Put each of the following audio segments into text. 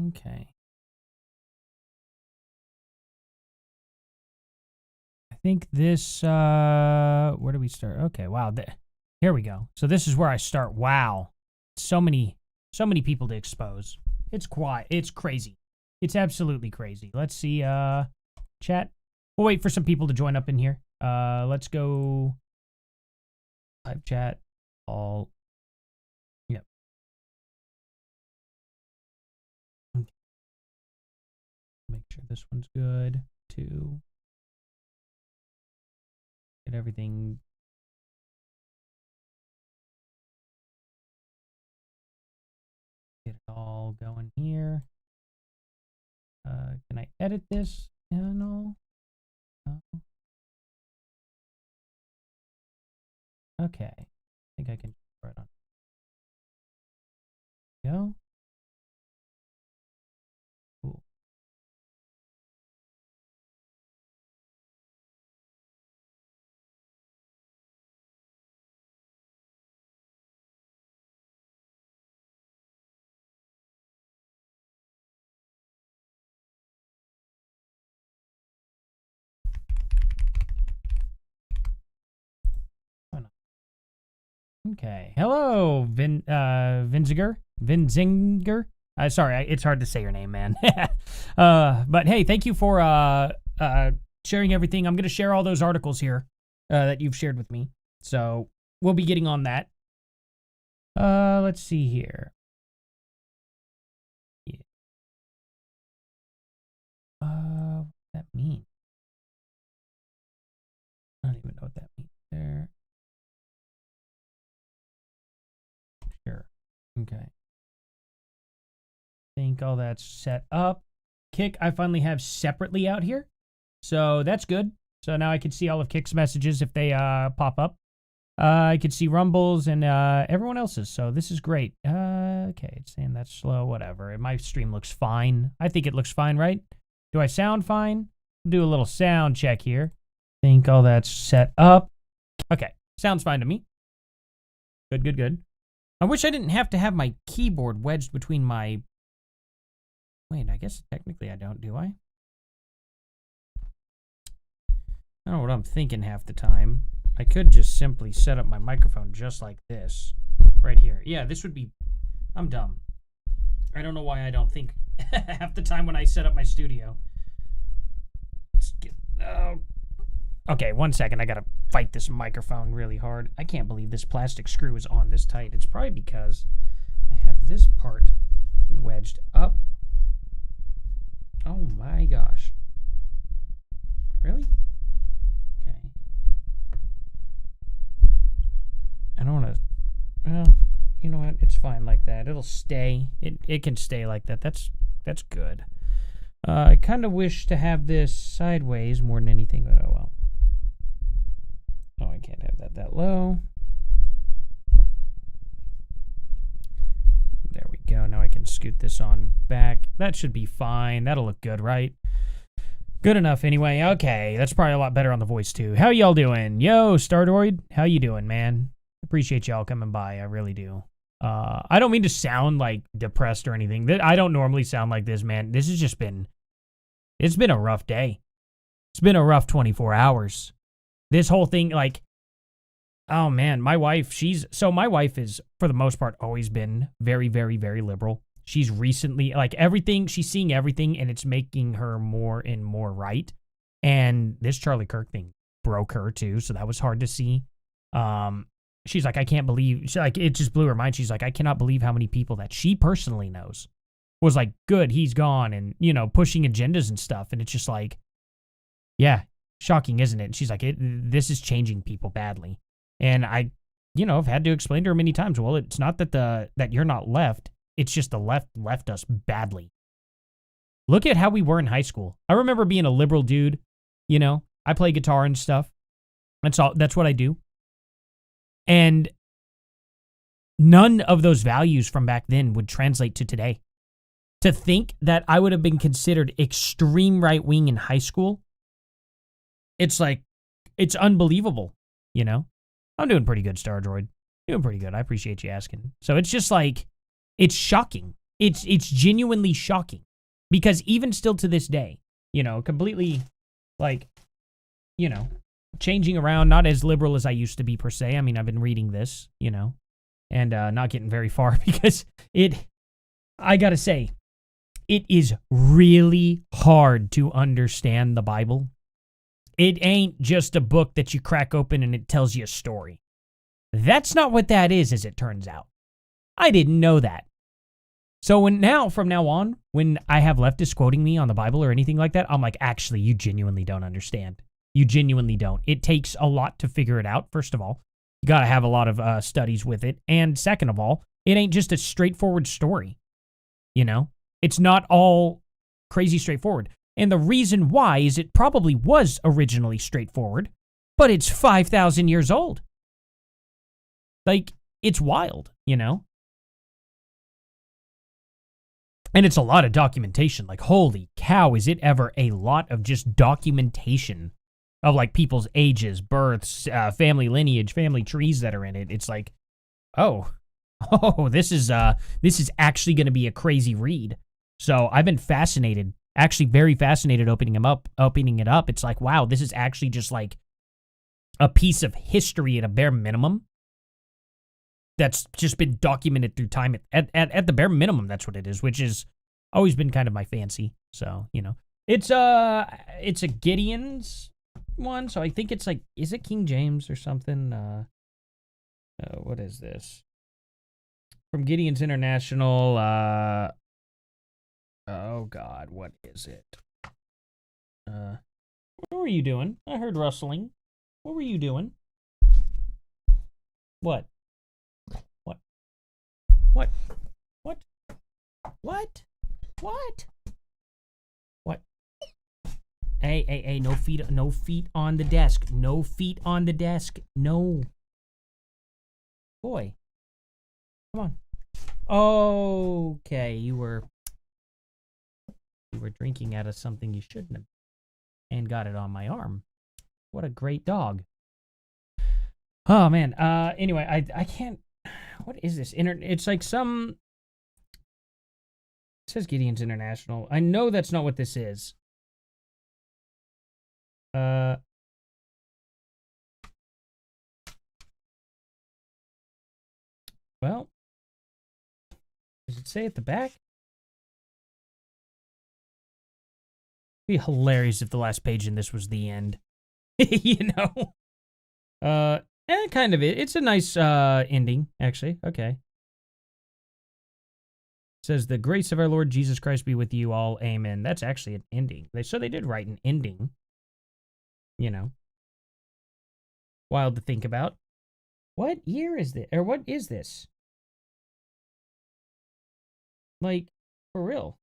Okay. I think this, where do we start? Okay, wow. Here we go. So this is where I start. Wow. So many people to expose. It's quiet. It's crazy. It's absolutely crazy. Let's see, chat. We'll wait for some people to join up in here. Let's go live chat. All. Yep. Okay. Make sure this one's good too. Get everything. Get it all going here. Can I edit this? No. Okay. I think I can right on. Go. Cool. Okay. Hello, Vinziger. Sorry, it's hard to say your name, man. But hey, thank you for sharing everything. I'm going to share all those articles here that you've shared with me. So we'll be getting on that. Let's see here. Yeah. What does that mean? I don't even know what that means there. Sure. Okay. Think all that's set up. Kick, I finally have separately out here. So that's good. So now I can see all of Kick's messages if they pop up. I can see Rumble's and everyone else's. So this is great. Okay, it's saying that's slow, whatever. My stream looks fine. I think it looks fine, right? Do I sound fine? Do a little sound check here. Think all that's set up. Okay, sounds fine to me. Good, good, good. I wish I didn't have to have my keyboard wedged between my... Wait, I guess technically I don't, do I? I don't know what I'm thinking half the time. I could just simply set up my microphone just like this. Right here. Yeah, this would be... I'm dumb. I don't know why I don't think half the time when I set up my studio. Let's get... Okay, 1 second. I gotta fight this microphone really hard. I can't believe this plastic screw is on this tight. It's probably because I have this part wedged up. Oh my gosh. Really? Okay. I don't want to... Well, you know what? It's fine like that. It'll stay. It can stay like that. That's good. I kind of wish to have this sideways more than anything, but oh well. Oh, I can't have that low. There we go. Now I can scoot this on back. That should be fine. That'll look good, right? Good enough anyway. Okay, that's probably a lot better on the voice too. How y'all doing? Yo, Stardroid, how you doing, man? Appreciate y'all coming by. I really do. I don't mean to sound like depressed or anything. I don't normally sound like this, man. This has just been... It's been a rough day. It's been a rough 24 hours. This whole thing, like... Oh, man, my wife, my wife is, for the most part, always been very, very, very liberal. She's recently, like, everything, she's seeing everything, and it's making her more and more right. And this Charlie Kirk thing broke her, too, so that was hard to see. She's like, I can't believe, it just blew her mind. She's like, I cannot believe how many people that she personally knows was like, good, he's gone, and, you know, pushing agendas and stuff. And it's just like, yeah, shocking, isn't it? And she's like, this is changing people badly. And I, you know, I've had to explain to her many times, well, it's not that that you're not left. It's just the left left us badly. Look at how we were in high school. I remember being a liberal dude, you know, I play guitar and stuff. That's what I do. And none of those values from back then would translate to today. To think that I would have been considered extreme right-wing in high school, it's like, it's unbelievable, you know? I'm doing pretty good, Stardroid. Doing pretty good. I appreciate you asking. So it's just like, it's shocking. It's genuinely shocking because even still to this day, completely like, changing around, not as liberal as I used to be per se. I mean, I've been reading this, and not getting very far because I gotta say, it is really hard to understand the Bible. It ain't just a book that you crack open and it tells you a story. That's not what that is, as it turns out. I didn't know that. So from now on, when I have leftists quoting me on the Bible or anything like that, I'm like, actually, you genuinely don't understand. You genuinely don't. It takes a lot to figure it out, first of all. You got to have a lot of studies with it. And second of all, it ain't just a straightforward story. It's not all crazy straightforward. And the reason why is it probably was originally straightforward, but it's 5,000 years old. Like, it's wild, And it's a lot of documentation. Like, holy cow, is it ever a lot of just documentation of, like, people's ages, births, family lineage, family trees that are in it. It's like, oh, this is actually going to be a crazy read. So I've been fascinated, actually very fascinated opening it up. It's like, wow, this is actually just like a piece of history at a bare minimum that's just been documented through time. At the bare minimum, that's what it is, which is always been kind of my fancy. So, it's a Gideon's one. So I think it's like, is it King James or something? What is this? From Gideon's International. Oh God, what is it? What were you doing? I heard rustling. What were you doing? What? Hey, no feet on the desk. No feet on the desk. No. Boy. Come on. Okay, you were drinking out of something you shouldn't have and got it on my arm. What a great dog. Oh man. Anyway, I can't. What is this? It's like some. It says Gideon's International. I know that's not what this is. Well, does it say at the back? It'd be hilarious if the last page in this was the end. Kind of. It's a nice ending, actually. Okay. It says, the grace of our Lord Jesus Christ be with you all. Amen. That's actually an ending. So they did write an ending. Wild to think about. What year is this? Or what is this? Like, for real.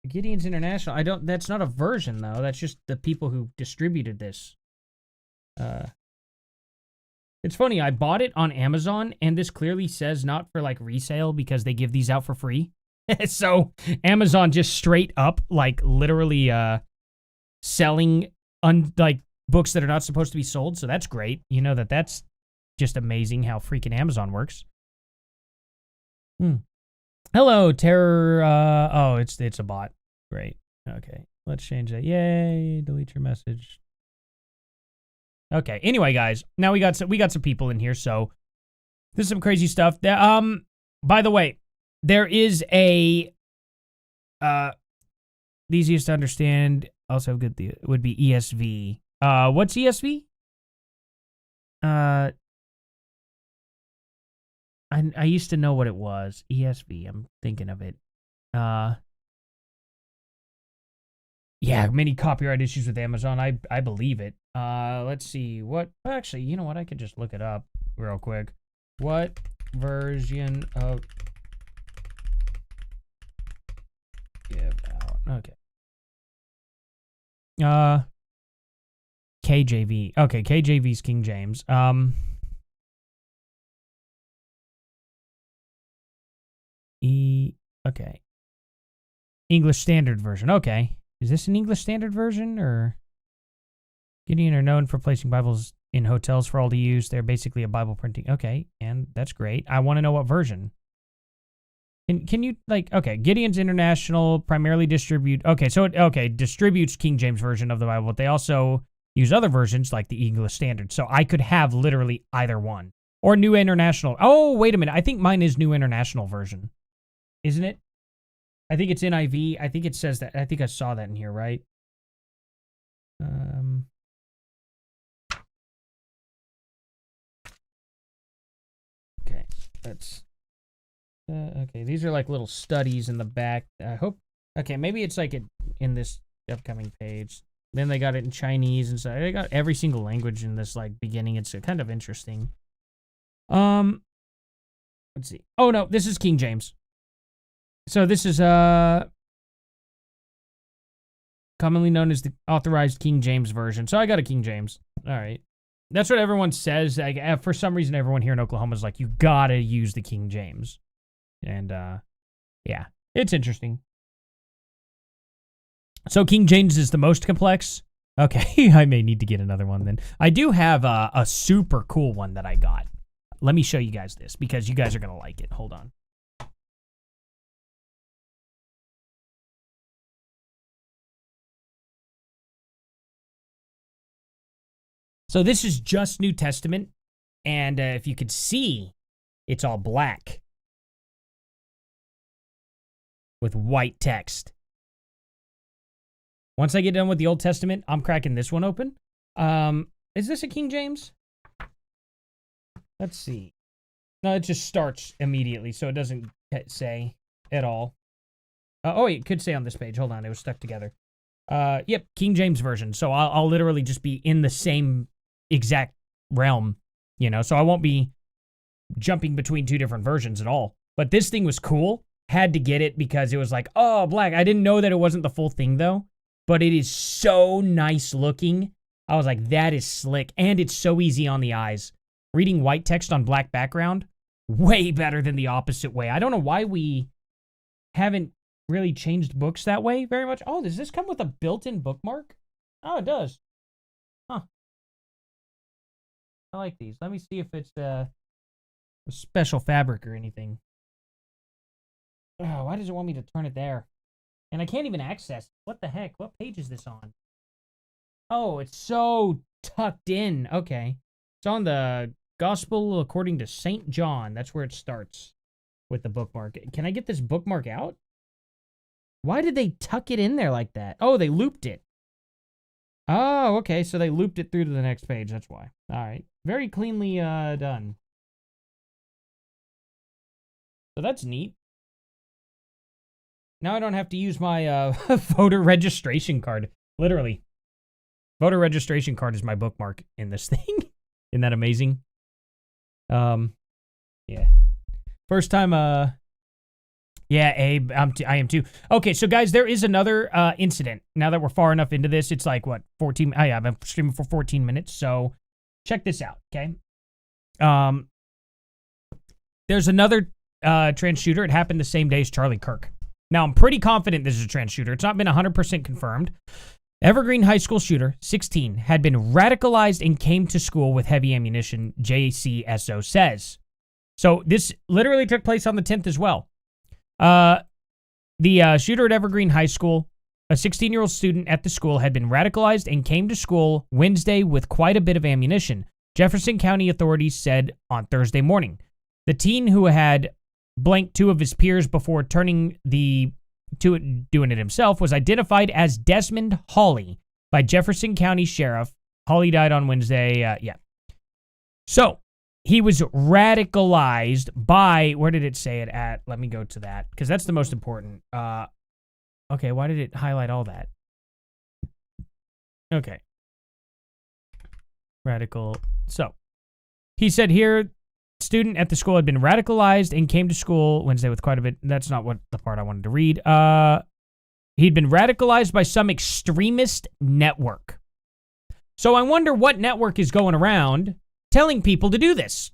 Gideon's International. That's not a version, though. That's just the people who distributed this. It's funny, I bought it on Amazon, and this clearly says not for, like, resale because they give these out for free. So, Amazon just straight up, like, literally, selling, books that are not supposed to be sold, so that's great. That's just amazing how freaking Amazon works. Hello, Terror, it's a bot. Great. Okay, let's change that. Yay, delete your message. Okay, anyway, guys, now we got some people in here, so this is some crazy stuff. By the way, there is the easiest to understand, also good, would be ESV. What's ESV? I used to know what it was. ESV, I'm thinking of it. Yeah, many copyright issues with Amazon. I believe it. Let's see. Actually, you know what? I could just look it up real quick. What version of give out? Okay. KJV. Okay, KJV's King James. Okay. English Standard Version. Okay. Is this an English Standard Version, or Gideon are known for placing Bibles in hotels for all to use. They're basically a Bible printing. Okay, and that's great. I want to know what version. Can you, like, okay, Gideon's International primarily distributes King James Version of the Bible, but they also use other versions like the English Standard. So I could have literally either one. Or New International. Oh, wait a minute. I think mine is New International Version. Isn't it? I think it's NIV. I think it says that. I think I saw that in here, right? Okay, that's... okay, these are like little studies in the back. I hope... Okay, maybe it's like in this upcoming page. Then they got it in Chinese and so they got every single language in this like beginning. It's kind of interesting. Let's see. Oh no, this is King James. So this is commonly known as the authorized King James version. So I got a King James. All right. That's what everyone says. Like, for some reason, everyone here in Oklahoma is like, you gotta use the King James. And, yeah, it's interesting. So King James is the most complex. Okay, I may need to get another one then. I do have a super cool one that I got. Let me show you guys this because you guys are going to like it. Hold on. So this is just New Testament, and if you could see, it's all black with white text. Once I get done with the Old Testament, I'm cracking this one open. Is this a King James? Let's see. No, it just starts immediately, so it doesn't say at all. Oh, it could say on this page. Hold on, it was stuck together. Yep, King James Version. So I'll literally just be in the same exact realm, you know, so I won't be jumping between two different versions at all. But this thing was cool. Had to get it because it was like, oh, black. I didn't know that it wasn't the full thing, though. But it is so nice looking. I was like, that is slick. And it's so easy on the eyes. Reading white text on black background, way better than the opposite way. I don't know why we haven't really changed books that way very much. Oh, does this come with a built-in bookmark? Oh, it does. Huh. I like these. Let me see if it's a special fabric or anything. Oh, why does it want me to turn it there? And I can't even access it. What the heck? What page is this on? Oh, it's so tucked in. Okay. It's on the Gospel according to St. John. That's where it starts with the bookmark. Can I get this bookmark out? Why did they tuck it in there like that? Oh, they looped it. Oh, okay. So they looped it through to the next page. That's why. All right. Very cleanly done. So that's neat. Now I don't have to use my voter registration card. Literally. Voter registration card is my bookmark in this thing. Isn't that amazing? Yeah. First time, yeah, Abe, I am too. Okay, so guys, there is another incident. Now that we're far enough into this, it's like, what, 14, yeah, I've been streaming for 14 minutes, so check this out, okay? There's another trans shooter. It happened the same day as Charlie Kirk. Now, I'm pretty confident this is a trans shooter. It's not been 100% confirmed. Evergreen High School shooter, 16, had been radicalized and came to school with heavy ammunition, JCSO says. So this literally took place on the 10th as well. The shooter at Evergreen High School, a 16-year-old student at the school, had been radicalized and came to school Wednesday with quite a bit of ammunition, Jefferson County authorities said on Thursday morning. The teen, who had blanked two of his peers before turning to doing it himself, was identified as Desmond Hawley by Jefferson County Sheriff. Hawley died on Wednesday. Yeah. So he was radicalized by, where did it say it at? Let me go to that because that's the most important. Okay, why did it highlight all that? Okay. Radical. So he said here, student at the school had been radicalized and came to school Wednesday with quite a bit. That's not what the part I wanted to read. He'd been radicalized by some extremist network. So I wonder what network is going around telling people to do this.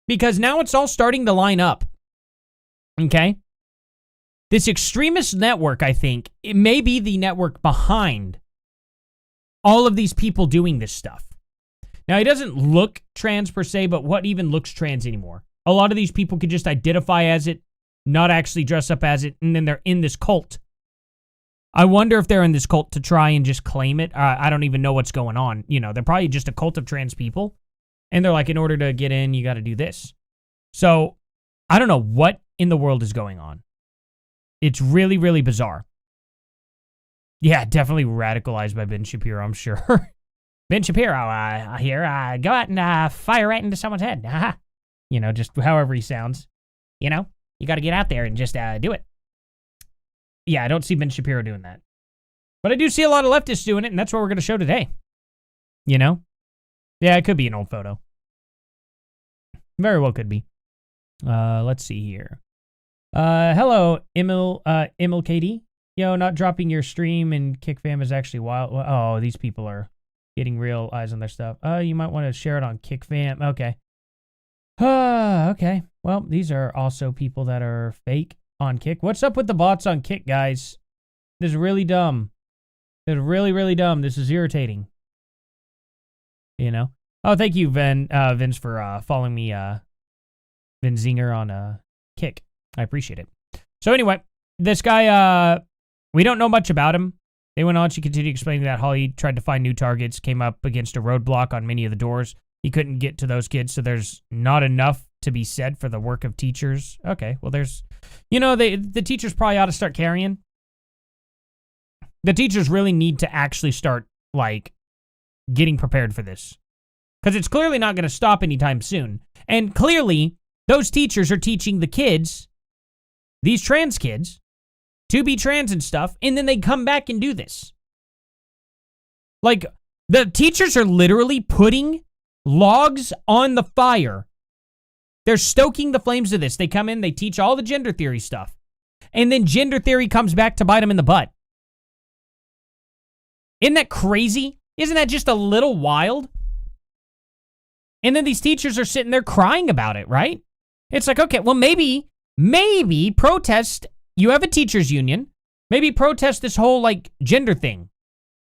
Because now it's all starting to line up. Okay? This extremist network, I think, it may be the network behind all of these people doing this stuff. Now, he doesn't look trans per se, but what even looks trans anymore? A lot of these people could just identify as it, not actually dress up as it, and then they're in this cult. I wonder if they're in this cult to try and just claim it. I don't even know what's going on. You know, they're probably just a cult of trans people. And they're like, in order to get in, you got to do this. So, I don't know what in the world is going on. It's really, really bizarre. Yeah, definitely radicalized by Ben Shapiro, I'm sure. Ben Shapiro here, go out and fire right into someone's head. You know, just however he sounds. You know, you got to get out there and just do it. Yeah, I don't see Ben Shapiro doing that. But I do see a lot of leftists doing it, and that's what we're going to show today. You know? Yeah, it could be an old photo. Very well could be. Let's see here. Hello, Emil KD. Yo, not dropping your stream and Kick Fam is actually wild. Oh, these people are getting real eyes on their stuff. You might want to share it on Kick Fam. Okay. Okay. Well, these are also people that are fake on Kick. What's up with the bots on Kick, guys? This is really dumb. This is really, really dumb. This is irritating. You know? Oh, thank you, Vince, for following me, Vin Zinger on Kick. I appreciate it. So anyway, this guy, we don't know much about him. They went on to continue explaining that Holly tried to find new targets, came up against a roadblock on many of the doors. He couldn't get to those kids, so there's not enough to be said for the work of teachers. Okay, well, there's, you know, the teachers probably ought to start carrying. The teachers really need to actually start, like, getting prepared for this. Because it's clearly not going to stop anytime soon. And clearly, those teachers are teaching the kids, these trans kids, to be trans and stuff, and then they come back and do this. Like, the teachers are literally putting logs on the fire. They're stoking the flames of this. They come in, they teach all the gender theory stuff. And then gender theory comes back to bite them in the butt. Isn't that crazy? Isn't that just a little wild? And then these teachers are sitting there crying about it, right? It's like, okay, well, maybe protest. You have a teachers union. Maybe protest this whole, like, gender thing.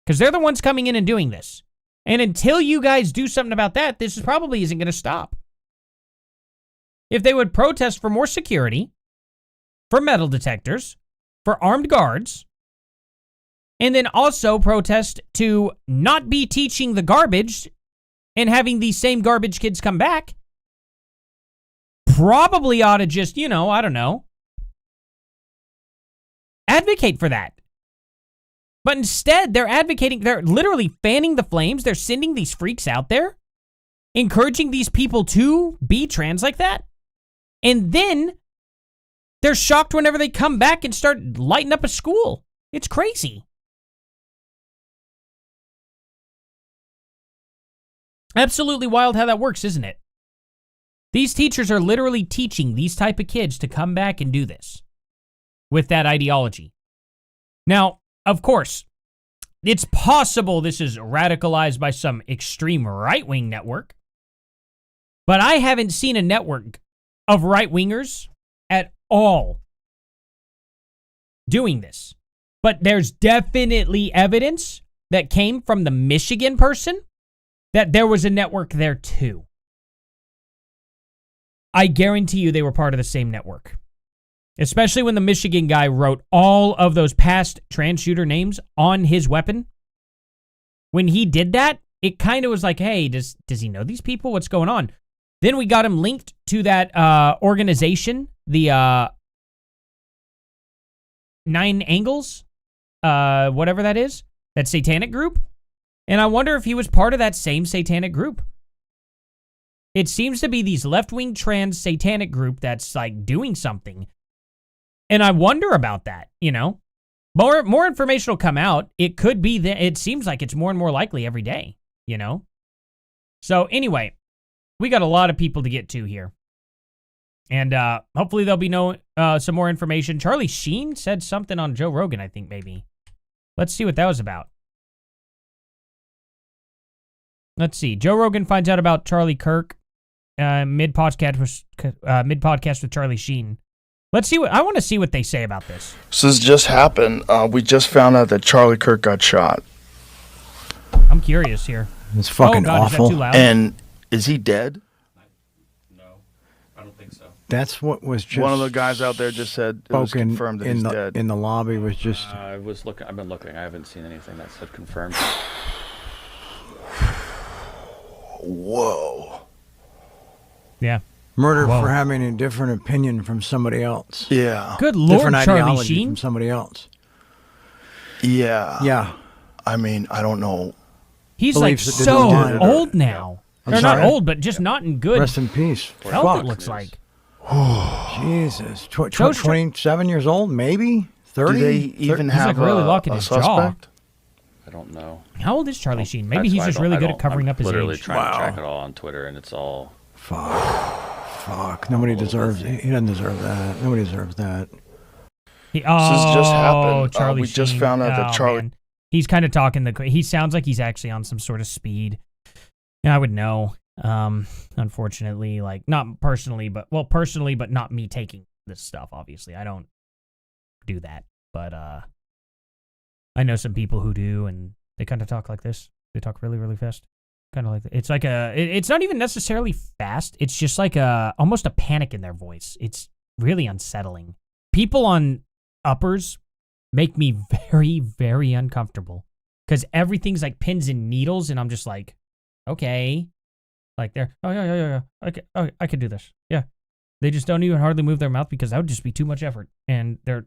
Because they're the ones coming in and doing this. And until you guys do something about that, this probably isn't going to stop. If they would protest for more security, for metal detectors, for armed guards, and then also protest to not be teaching the garbage and having these same garbage kids come back, probably ought to just, you know, I don't know, advocate for that. But instead, they're advocating, they're literally fanning the flames. They're sending these freaks out there, encouraging these people to be trans like that. And then they're shocked whenever they come back and start lighting up a school. It's crazy. Absolutely wild how that works, isn't it? These teachers are literally teaching these type of kids to come back and do this with that ideology. Now, of course, it's possible this is radicalized by some extreme right-wing network, but I haven't seen a network of right-wingers at all doing this. But there's definitely evidence that came from the Michigan person that there was a network there too. I guarantee you they were part of the same network. Especially when the Michigan guy wrote all of those past trans shooter names on his weapon. When he did that, it kind of was like, hey, does he know these people? What's going on? Then we got him linked to that organization, the 9 Angles, whatever that is, that satanic group. And I wonder if he was part of that same satanic group. It seems to be these left-wing trans satanic group that's like doing something. And I wonder about that, you know. More information will come out. It could be that it seems like it's more and more likely every day, you know. So anyway, we got a lot of people to get to here. And hopefully there'll be some more information. Charlie Sheen said something on Joe Rogan, I think, maybe. Let's see what that was about. Let's see. Joe Rogan finds out about Charlie Kirk mid-podcast with Charlie Sheen. Let's see I want to see what they say about this. So this just happened. We just found out that Charlie Kirk got shot. I'm curious here. It's fucking God, awful. Is that too loud? And is he dead? No, I don't think so. That's what was just One of the guys out there just said it was confirmed that he's dead. In the lobby was just... I've been looking. I haven't seen anything that said confirmed. Whoa. Yeah. Murder for having a different opinion from somebody else. Yeah. Good Lord, different Charlie ideology Sheen. from somebody else. Yeah. Yeah. I mean, I don't know. He's like Beliefs that didn't so align. old now. I'm They're not sorry? old, but just not in good Rest in peace. health, Fuck. it looks like. Jesus. So 27 years old, maybe? 30? Do they even He's, have like, really a, locking a his jaw. suspect? I don't know. How old is Charlie Sheen? Maybe That's he's why just I really don't- good I at covering don't- up his literally age. trying to track it all on Twitter, and it's all... Fuck. Nobody deserves it. He doesn't deserve that. Nobody deserves that. This has just happened. Charlie We just Sheen. found out that Oh, Charlie... man. He's kind of talking he sounds like he's actually on some sort of speed. Yeah, I would know. Unfortunately, like not personally, but not me taking this stuff, obviously. I don't do that. But I know some people who do, and they kind of talk like this. They talk really, really fast. Kind of like it's like it's not even necessarily fast. It's just like almost a panic in their voice. It's really unsettling. People on uppers make me very, very uncomfortable because everything's like pins and needles, and I'm just like, okay, like they're yeah. Okay, I could do this. Yeah, they just don't even hardly move their mouth because that would just be too much effort, and they're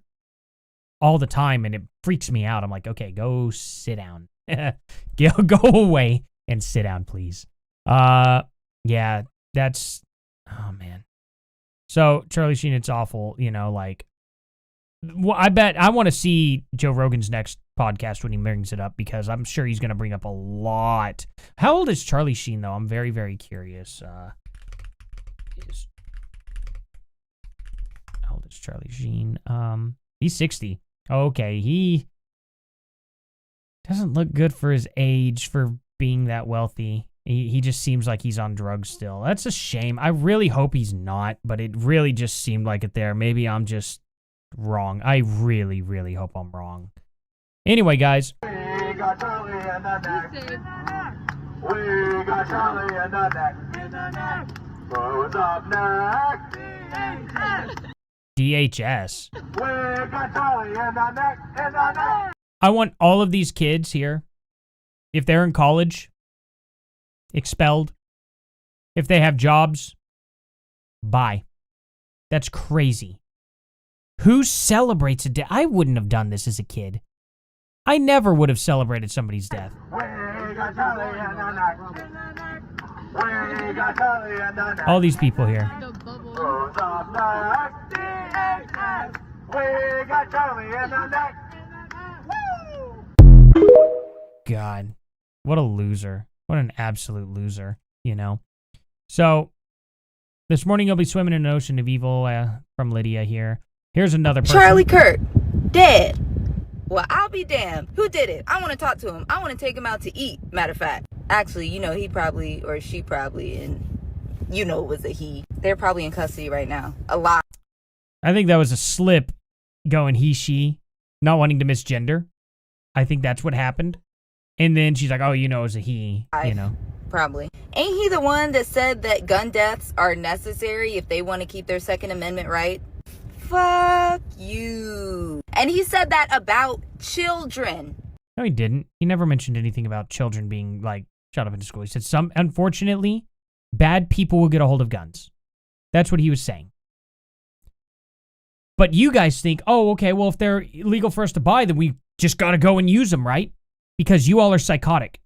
all the time, and it freaks me out. I'm like, okay, go sit down, go away and sit down, please. Yeah, that's oh man. So Charlie Sheen, it's awful, like. Well, I bet I want to see Joe Rogan's next podcast when he brings it up because I'm sure he's going to bring up a lot. How old is Charlie Sheen, though? I'm very, very curious. How old is Charlie Sheen? He's 60. Okay, he doesn't look good for his age for being that wealthy. He just seems like he's on drugs still. That's a shame. I really hope he's not, but it really just seemed like it there. Maybe I'm just wrong. I really, really hope I'm wrong. Anyway, guys. We got Charlie in the neck. We got Charlie in the neck. Who's up next? DHS. We got Charlie in the neck. I want all of these kids here, if they're in college, expelled. If they have jobs, bye. That's crazy. Who celebrates a death? I wouldn't have done this as a kid. I never would have celebrated somebody's death. We got Charlie in the neck. We got Charlie in the neck. All these people here. Who's up next? DHS. We got Charlie in the neck. God, what a loser. What an absolute loser, So, this morning you'll be swimming in an ocean of evil from Lydia here. Here's another person. Charlie Kirk, dead. Well, I'll be damned. Who did it? I want to talk to him. I want to take him out to eat, matter of fact. Actually, he probably, or she probably, and it was a he. They're probably in custody right now. A lot. I think that was a slip going he, she, not wanting to misgender. I think that's what happened. And then she's like, oh, it was a he, Probably. Ain't he the one that said that gun deaths are necessary if they want to keep their Second Amendment right? Fuck you. And he said that about children. No, he didn't. He never mentioned anything about children being, shot up into school. He said unfortunately, bad people will get a hold of guns. That's what he was saying. But you guys think, oh, okay, well, if they're illegal for us to buy, then we just got to go and use them, right? Because you all are psychotic.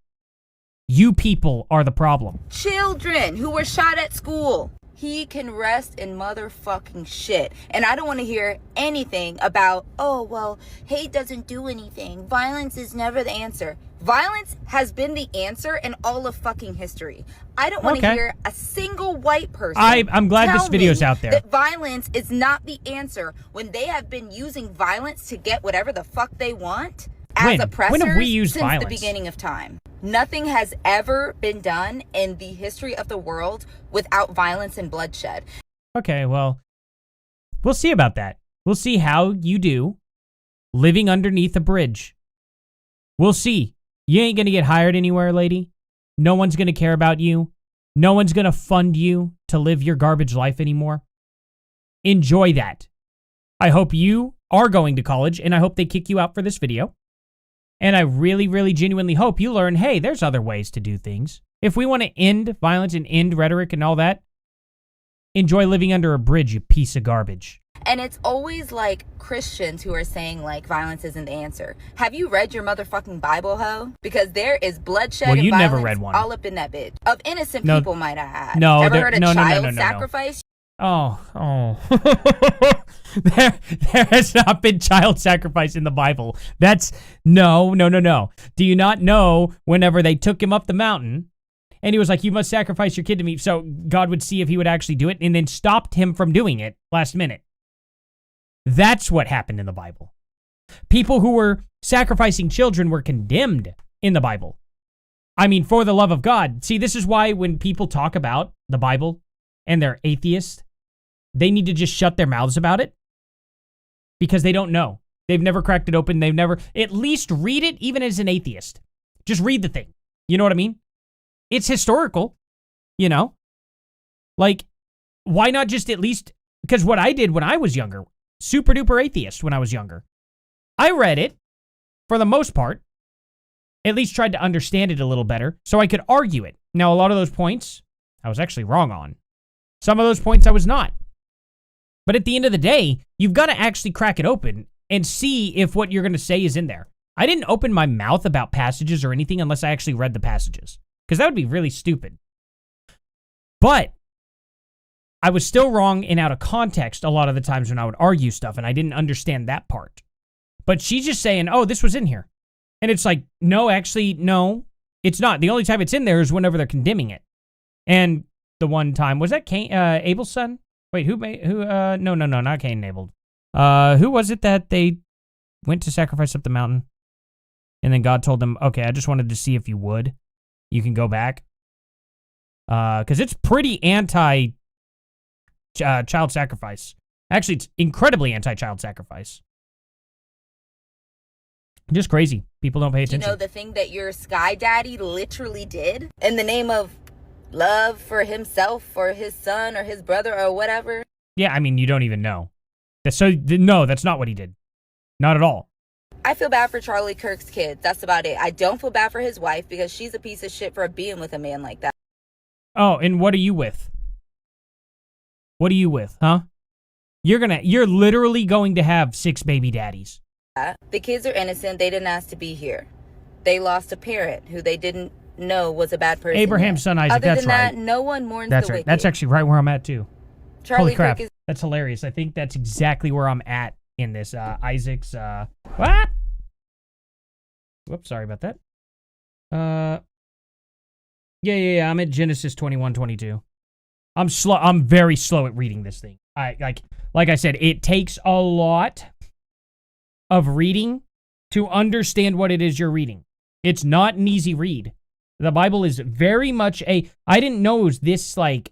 You people are the problem. Children who were shot at school. He can rest in motherfucking shit. And I don't want to hear anything about, oh, well, hate doesn't do anything. Violence is never the answer. Violence has been the answer in all of fucking history. I don't want to hear a single white person I'm glad this video's me out there. that violence is not the answer when they have been using violence to get whatever the fuck they want as oppressors when have we used since violence? the beginning of time. Nothing has ever been done in the history of the world without violence and bloodshed. Okay, well, we'll see about that. We'll see how you do living underneath a bridge. We'll see. You ain't going to get hired anywhere, lady. No one's going to care about you. No one's going to fund you to live your garbage life anymore. Enjoy that. I hope you are going to college, and I hope they kick you out for this video. And I really, really genuinely hope you learn, hey, there's other ways to do things. If we want to end violence and end rhetoric and all that, enjoy living under a bridge, you piece of garbage. And it's always like Christians who are saying like violence isn't the answer. Have you read your motherfucking Bible, ho? Because there is bloodshed and you violence never read one. all up in that bitch. Of innocent people, might I add. No, ever heard of no, child sacrifice? Oh. there has not been child sacrifice in the Bible. That's no. Do you not know whenever they took him up the mountain and he was like, you must sacrifice your kid to me, so God would see if he would actually do it, and then stopped him from doing it last minute. That's what happened in the Bible. People who were sacrificing children were condemned in the Bible. I mean, for the love of God. See, this is why when people talk about the Bible and they're atheists, they need to just shut their mouths about it because they don't know. They've never cracked it open. They've never, at least read it even as an atheist. Just read the thing. You know what I mean? It's historical, you know? Like, why not just at least, because what I did when I was younger, super duper atheist when I was younger. I read it for the most part, at least tried to understand it a little better so I could argue it. Now, a lot of those points I was actually wrong on. Some of those points I was not. But at the end of the day, you've got to actually crack it open and see if what you're going to say is in there. I didn't open my mouth about passages or anything unless I actually read the passages, because that would be really stupid. But I was still wrong and out of context a lot of the times when I would argue stuff, and I didn't understand that part. But she's just saying, oh, this was in here. And it's like, no, actually, no, it's not. The only time it's in there is whenever they're condemning it. And the one time, was that Cain, Abel's son? Wait, no, not Cain and Abel. Who was it that they went to sacrifice up the mountain? And then God told them, okay, I just wanted to see if you would. You can go back. Because it's pretty anti child sacrifice. Actually, it's incredibly anti-child sacrifice. Just crazy. People don't pay attention. You know, the thing that your sky daddy literally did in the name of love for himself or his son or his brother or whatever. Yeah, I mean, you don't even know. No, that's not what he did. Not at all. I feel bad for Charlie Kirk's kids. That's about it. I don't feel bad for his wife because she's a piece of shit for being with a man like that. Oh, and what are you with? What are you with, huh? You're literally going to have 6 baby daddies. The kids are innocent. They didn't ask to be here. They lost a parent who they didn't know was a bad person. Abraham's son Isaac, that's right. Other than that, no one mourns that's the right. wicked. That's actually right where I'm at, too. Charlie Holy crap. Kirk is... That's hilarious. I think that's exactly where I'm at in this. Isaac's, what? Whoops, sorry about that. Yeah, I'm at Genesis 21:22. I'm very slow at reading this thing. Like I said, it takes a lot of reading to understand what it is you're reading. It's not an easy read. The Bible is very much I didn't know it was this, like,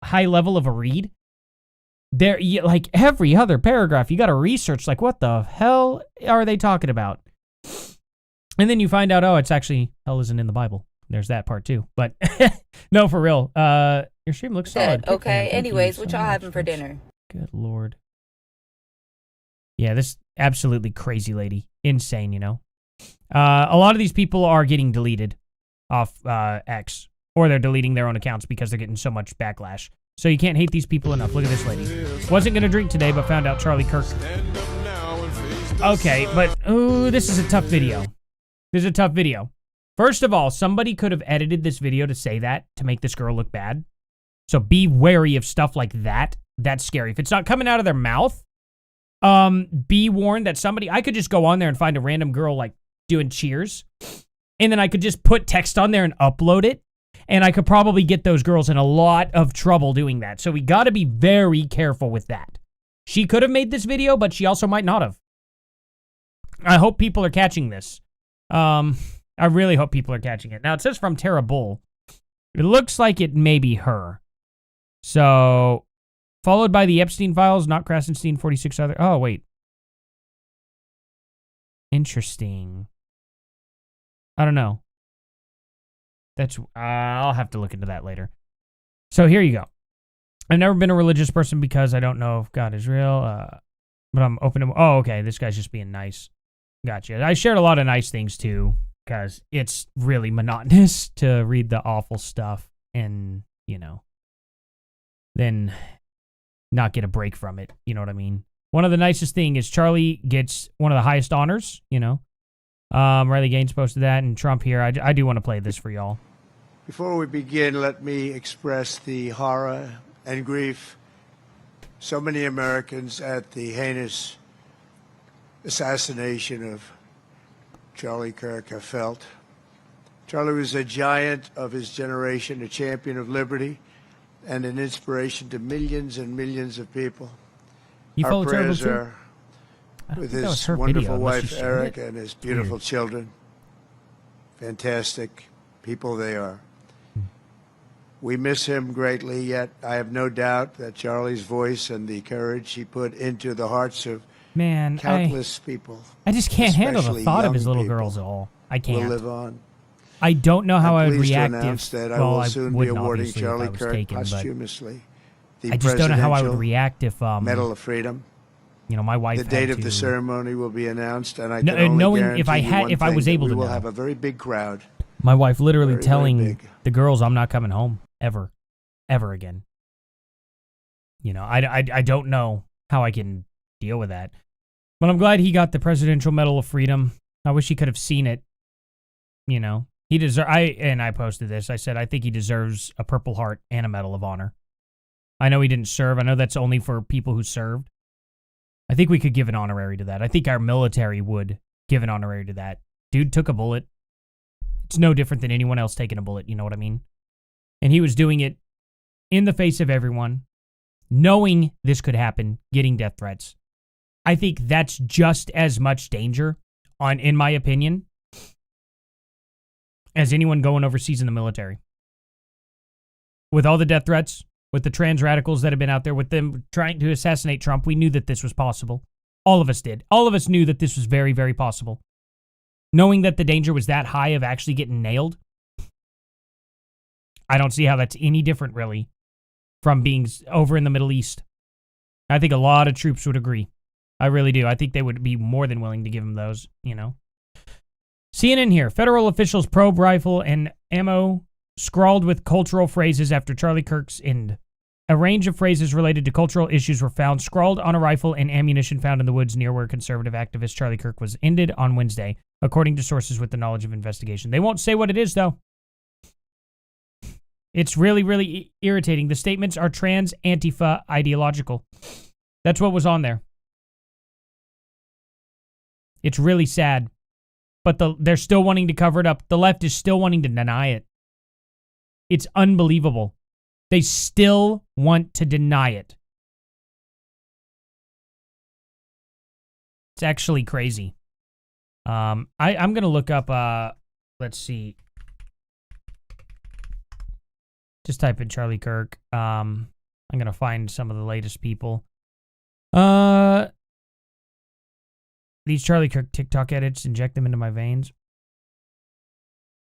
high level of a read. There, like, every other paragraph, you got to research, like, what the hell are they talking about? And then you find out, oh, it's actually, hell isn't in the Bible. There's that part, too. But, no, for real. Your stream looks solid. Okay, anyways, what y'all having for dinner? Good Lord. Yeah, this absolutely crazy lady. Insane, you know? A lot of these people are getting deleted off X, or they're deleting their own accounts because they're getting so much backlash. So you can't hate these people enough. Look at this lady. Wasn't going to drink today, but found out Charlie Kirk. Okay, but, ooh, this is a tough video. This is a tough video. First of all, somebody could have edited this video to say that, to make this girl look bad. So be wary of stuff like that. That's scary. If it's not coming out of their mouth, be warned that I could just go on there and find a random girl, like, doing cheers. And then I could just put text on there and upload it. And I could probably get those girls in a lot of trouble doing that. So we got to be very careful with that. She could have made this video, but she also might not have. I hope people are catching this. I really hope people are catching it. Now, it says from Tara Bull. It looks like it may be her. So, followed by the Epstein files, not Krasenstein, 46 other... Oh, wait. Interesting. I don't know. That's... I'll have to look into that later. So, here you go. I've never been a religious person because I don't know if God is real, but I'm open to... Oh, okay, this guy's just being nice. Gotcha. I shared a lot of nice things, too, because it's really monotonous to read the awful stuff and, then not get a break from it. You know what I mean? One of the nicest thing is Charlie gets one of the highest honors, Riley Gaines posted that, and Trump here. I do want to play this for y'all. Before we begin, let me express the horror and grief so many Americans at the heinous assassination of Charlie Kirk have felt. Charlie was a giant of his generation, a champion of liberty, and an inspiration to millions and millions of people. Our prayers are with his wonderful wife, Eric, and his beautiful children. Fantastic people they are. We miss him greatly, yet I have no doubt that Charlie's voice and the courage he put into the hearts of countless people. I just can't handle the thought of his little girls at all. I can't. Will live on. I don't know how I would react if... That I will soon be awarding Charlie Kirk posthumously I just don't know how I would react if Medal of Freedom. My wife. The date of the ceremony will be announced, and I can only knowing guarantee if I was able to we will know. have a very big crowd. My wife literally Very, telling very big. the girls I'm not coming home ever again. I don't know how I can deal with that. But I'm glad he got the Presidential Medal of Freedom. I wish he could have seen it. He deserves. I posted this. I said I think he deserves a Purple Heart and a Medal of Honor. I know he didn't serve. I know that's only for people who served. I think we could give an honorary to that. I think our military would give an honorary to that. Dude took a bullet. It's no different than anyone else taking a bullet. You know what I mean? And he was doing it in the face of everyone, knowing this could happen, getting death threats. I think that's just as much danger, in my opinion, as anyone going overseas in the military. With all the death threats, with the trans radicals that have been out there, with them trying to assassinate Trump, we knew that this was possible. All of us did. All of us knew that this was very, very possible. Knowing that the danger was that high of actually getting nailed, I don't see how that's any different, really, from being over in the Middle East. I think a lot of troops would agree. I really do. I think they would be more than willing to give him those, CNN here. Federal officials probe rifle and ammo scrawled with cultural phrases after Charlie Kirk's end. A range of phrases related to cultural issues were found scrawled on a rifle and ammunition found in the woods near where conservative activist Charlie Kirk was ended on Wednesday, according to sources with the knowledge of investigation. They won't say what it is, though. It's really, really irritating. The statements are trans Antifa ideological. That's what was on there. It's really sad. But they're still wanting to cover it up. The left is still wanting to deny it. It's unbelievable. They still want to deny it. It's actually crazy. I'm going to look up, let's see. Just type in Charlie Kirk. I'm going to find some of the latest people. These Charlie Kirk TikTok edits, inject them into my veins.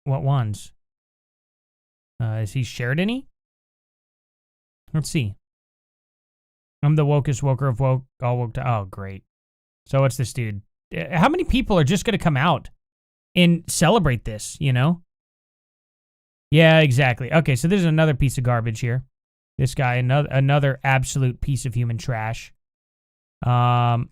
What ones? Has he shared any? Let's see. I'm the wokest woker of woke. All woke to. Oh, great. So what's this dude? How many people are just going to come out and celebrate this, Yeah, exactly. Okay, so there's another piece of garbage here. This guy, another absolute piece of human trash. Yep.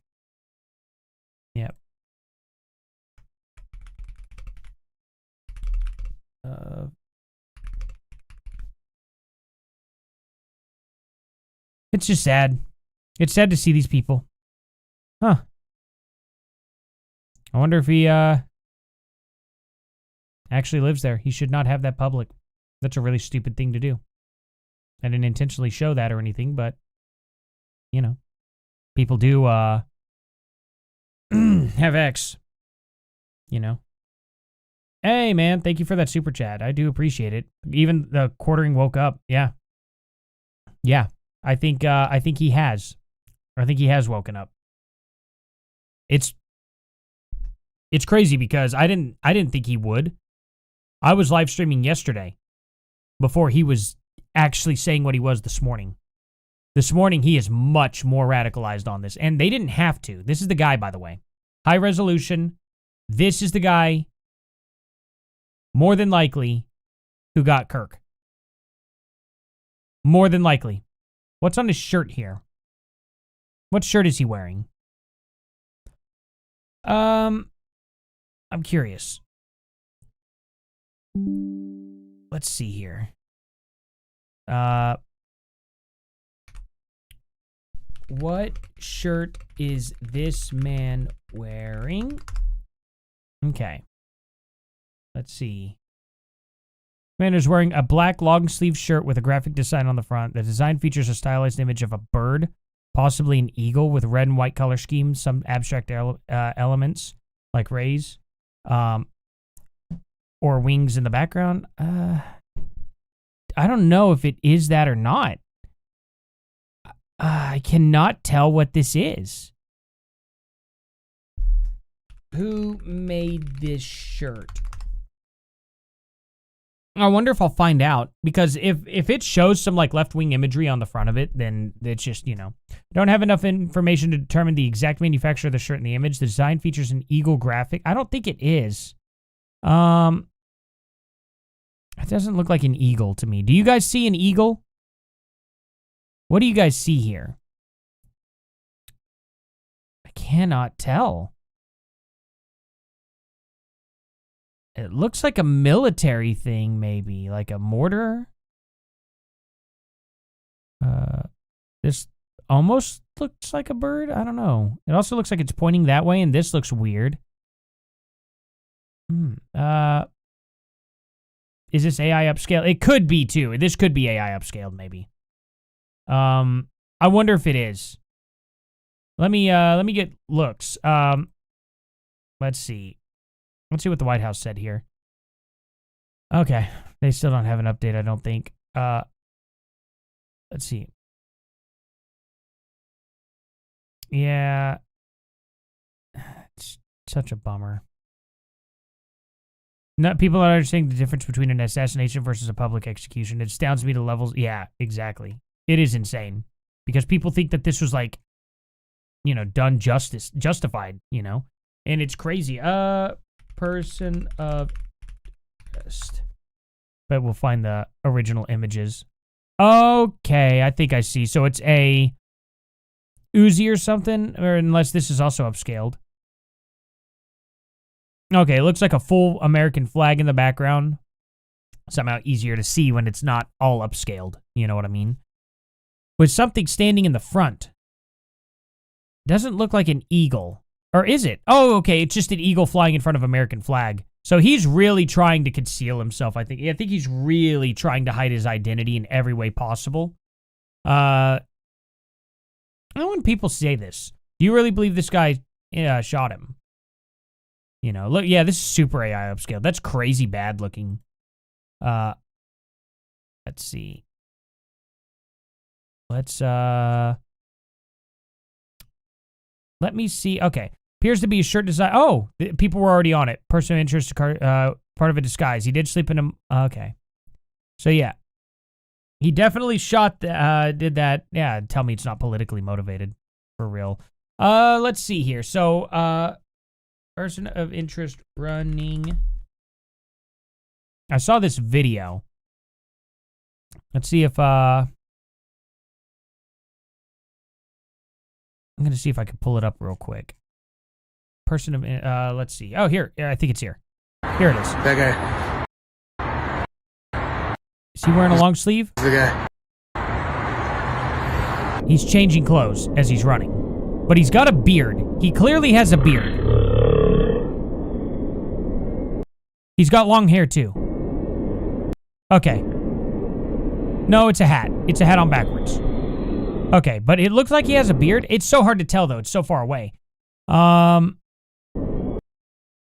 It's just sad. It's sad to see these people. Huh. I wonder if he actually lives there. He should not have that public. That's a really stupid thing to do. I didn't intentionally show that or anything, but people do have X. Hey man, thank you for that super chat. I do appreciate it. Even the quartering woke up. Yeah. I think he has. I think he has woken up. It's crazy because I didn't think he would. I was live streaming yesterday before he was actually saying what he was this morning. This morning, he is much more radicalized on this. And they didn't have to. This is the guy, by the way. High resolution. This is the guy, more than likely, who got Kirk. More than likely. What's on his shirt here? What shirt is he wearing? I'm curious. Let's see here. What shirt is this man wearing? Okay. Let's see. Man is wearing a black long-sleeve shirt with a graphic design on the front. The design features a stylized image of a bird, possibly an eagle with red and white color schemes, some abstract elements like rays, or wings in the background. I don't know if it is that or not. I cannot tell what this is. Who made this shirt? I wonder if I'll find out, because if it shows some like left-wing imagery on the front of it, then it's just, don't have enough information to determine the exact manufacturer of the shirt in the image. The design features an eagle graphic. I don't think it is. It doesn't look like an eagle to me. Do you guys see an eagle? What do you guys see here? I cannot tell. It looks like a military thing, maybe. Like a mortar. This almost looks like a bird. I don't know. It also looks like it's pointing that way, and this looks weird. Is this AI upscale? It could be, too. This could be AI upscaled, maybe. I wonder if it is. Let me get looks. Let's see. Let's see what the White House said here. Okay. They still don't have an update, I don't think. Let's see. Yeah. It's such a bummer. People are understanding the difference between an assassination versus a public execution. It astounds me to levels. Yeah, exactly. It is insane. Because people think that this was like, done justified, And it's crazy. Person of interest. But we'll find the original images. Okay, I think I see. So it's a Uzi or something, or unless this is also upscaled. Okay, it looks like a full American flag in the background. Somehow easier to see when it's not all upscaled. You know what I mean? With something standing in the front. Doesn't look like an eagle. Or is it? Oh, okay, it's just an eagle flying in front of American flag. So he's really trying to conceal himself, I think. I think he's really trying to hide his identity in every way possible. I know when people say this. Do you really believe this guy shot him? Look, yeah, this is super AI upscaled. That's crazy bad looking. Let's see. Let me see. Okay. Appears to be a shirt design. Oh, people were already on it. Person of interest, part of a disguise. He did sleep in a... Okay. So, yeah. He definitely did that. Yeah, tell me it's not politically motivated. For real. Let's see here. So, person of interest running... I saw this video. Let's see if... I'm going to see if I can pull it up real quick. Person of... let's see. Oh, here. Yeah, I think it's here. Here it is. That guy. Is he wearing a long sleeve? The guy. He's changing clothes as he's running. But he's got a beard. He clearly has a beard. He's got long hair, too. Okay. No, it's a hat. It's a hat on backwards. Okay, but it looks like he has a beard. It's so hard to tell, though. It's so far away.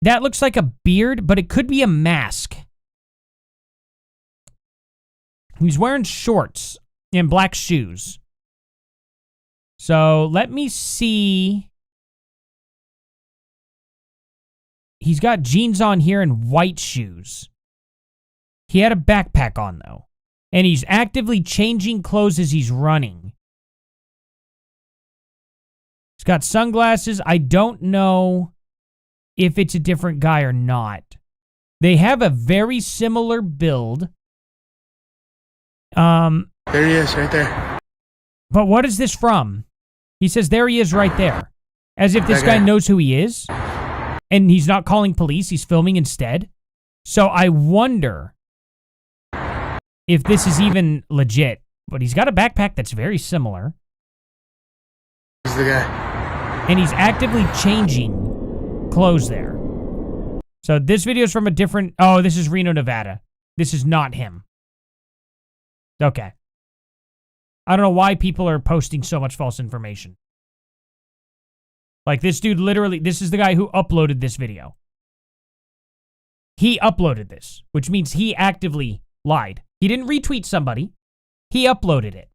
That looks like a beard, but it could be a mask. He's wearing shorts and black shoes. So, let me see. He's got jeans on here and white shoes. He had a backpack on, though. And he's actively changing clothes as he's running. He's got sunglasses. I don't know if it's a different guy or not. They have a very similar build. There he is, right there. But what is this from? He says there he is right there. As if this guy knows who he is. And he's not calling police. He's filming instead. So I wonder if this is even legit. But he's got a backpack that's very similar. He's the guy. And he's actively changing clothes there. So this video is from a different... Oh, this is Reno, Nevada. This is not him. Okay. I don't know why people are posting so much false information. Like, this dude literally... This is the guy who uploaded this video. He uploaded this, which means he actively lied. He didn't retweet somebody. He uploaded it.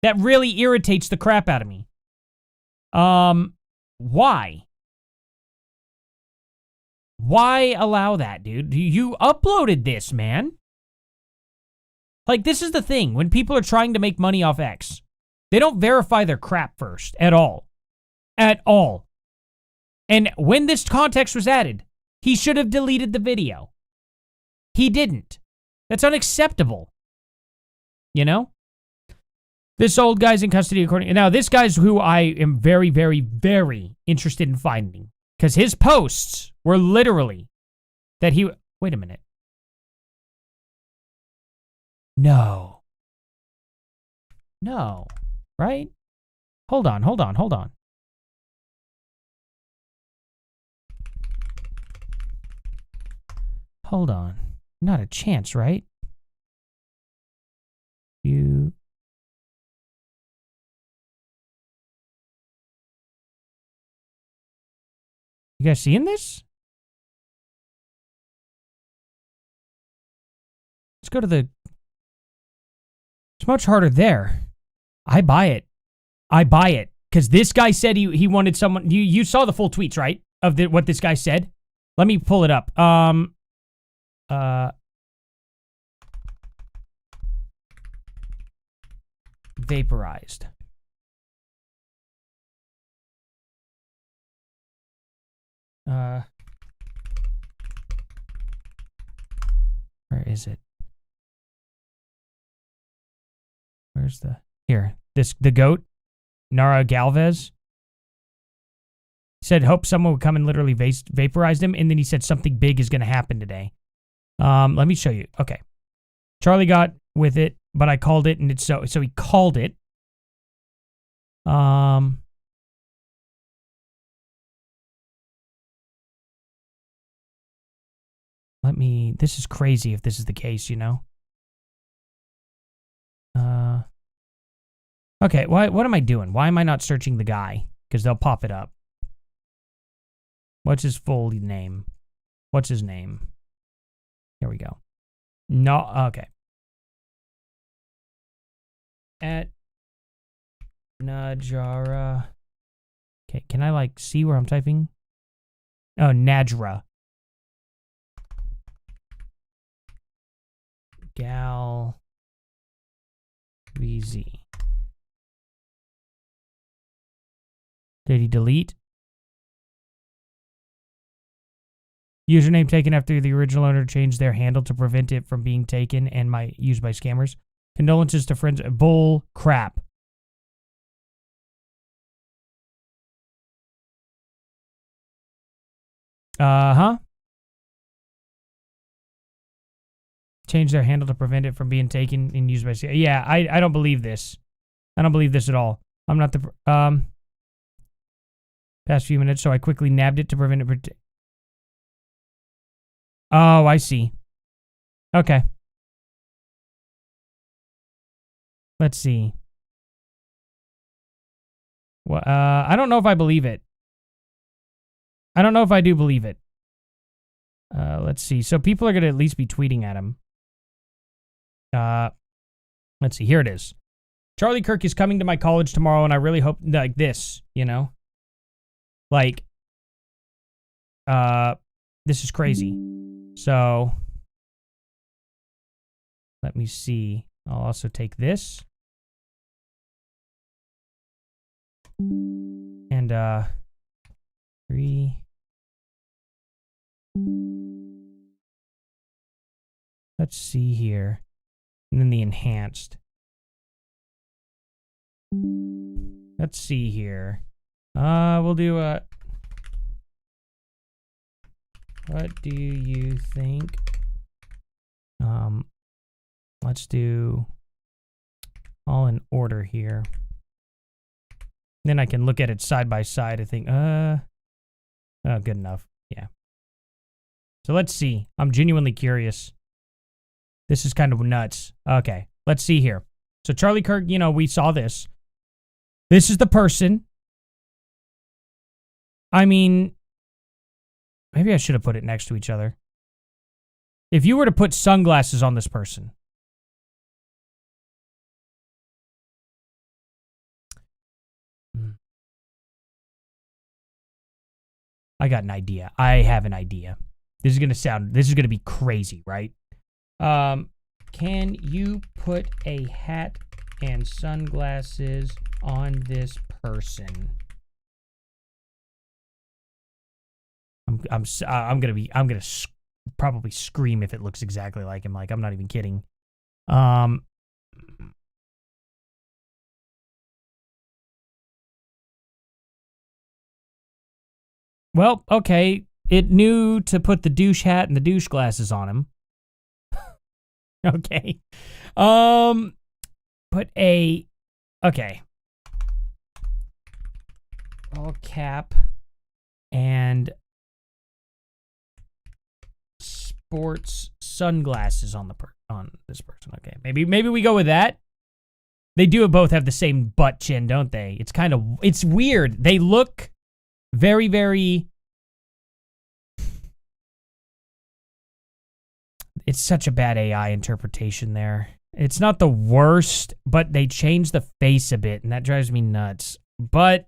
That really irritates the crap out of me. Why? Why allow that, dude? You uploaded this, man. Like, this is the thing. When people are trying to make money off X, they don't verify their crap first. At all. At all. And when this context was added, he should have deleted the video. He didn't. That's unacceptable. You know? This old guy's in custody according... Now, this guy's who I am very, very, very interested in finding. Because his posts were literally that he... Wait a minute. No. No. Right? Hold on. Hold on. Not a chance, right? You guys seeing this? Let's go to the... It's much harder there. I buy it. Because this guy said he wanted someone... You saw the full tweets, right? Of what this guy said? Let me pull it up. Vaporized. Where is it? Where's the... Here. The goat. Nara Galvez. Said, hope someone would come and literally vaporize him. And then he said something big is going to happen today. Let me show you. Okay. Charlie got with it, but I called it, and it's so he called it. This is crazy if this is the case, you know? Okay, what am I doing? Why am I not searching the guy? Because they'll pop it up. What's his full name? What's his name? Here we go. No, okay. At Najara. Okay, can I like see where I'm typing? Oh, Najra. Gal VZ. Did he delete? Username taken after the original owner changed their handle to prevent it from being taken and used by scammers. Condolences to friends. Bull crap. Change their handle to prevent it from being taken and used by scammers. Yeah, I don't believe this. I don't believe this at all. I'm not the... Past few minutes, so I quickly nabbed it to prevent it... Oh, I see. Okay. Let's see. Well, I don't know if I believe it. I don't know if I do believe it. Let's see. So people are going to at least be tweeting at him. Let's see. Here it is. Charlie Kirk is coming to my college tomorrow, and I really hope, like this, you know? Like, this is crazy. So, let me see. I'll also take this. And And, 3. Let's see here. And then the enhanced. Let's see here. We'll do what do you think? Let's do all in order here. Then I can look at it side by side. I think, oh, good enough. Yeah. So let's see. I'm genuinely curious. This is kind of nuts. Okay, let's see here. So Charlie Kirk, you know, we saw this. This is the person. I mean, maybe I should have put it next to each other. If you were to put sunglasses on this person. I got an idea. I have an idea. This is going to be crazy, right? Can you put a hat and sunglasses on this person? I'm gonna probably scream if it looks exactly like him. Like, I'm not even kidding. Well, okay. It knew to put the douche hat and the douche glasses on him. Okay. Put a... Okay. All cap and sports sunglasses on this person. Okay. Maybe we go with that. They do both have the same butt chin, don't they? It's weird. They look very, very... It's such a bad AI interpretation there. It's not the worst, but they changed the face a bit, and that drives me nuts. But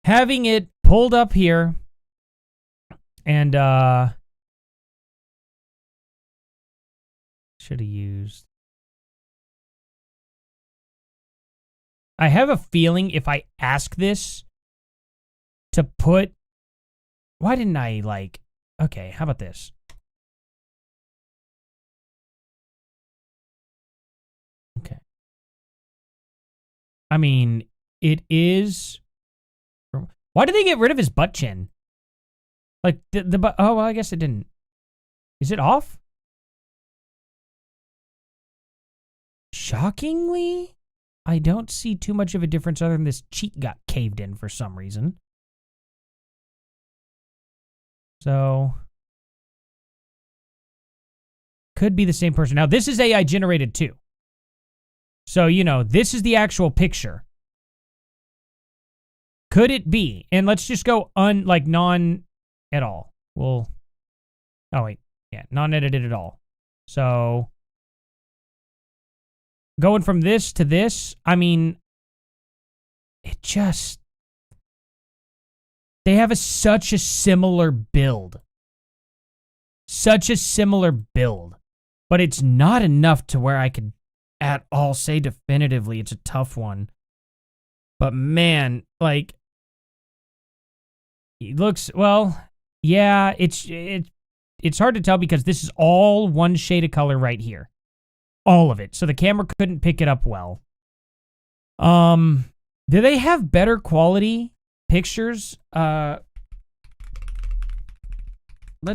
having it pulled up here, and should have used... I have a feeling if I ask this to put... Why didn't I, like... Okay, how about this? Okay. I mean, it is... Why did they get rid of his butt chin? Like, the butt... Oh, well, I guess it didn't. Is it off? Shockingly, I don't see too much of a difference other than this cheek got caved in for some reason. So... Could be the same person. Now, this is AI generated too. So, you know, this is the actual picture. Could it be? And let's just go non at all. Oh, wait. Yeah, non-edited at all. So, going from this to this, I mean, it just... They have such a similar build. Such a similar build. But it's not enough to where I could at all say definitively it's a tough one. But man, like, it looks, well, yeah, it's hard to tell because this is all one shade of color right here. All of it. So the camera couldn't pick it up well. Do they have better quality pictures? Let's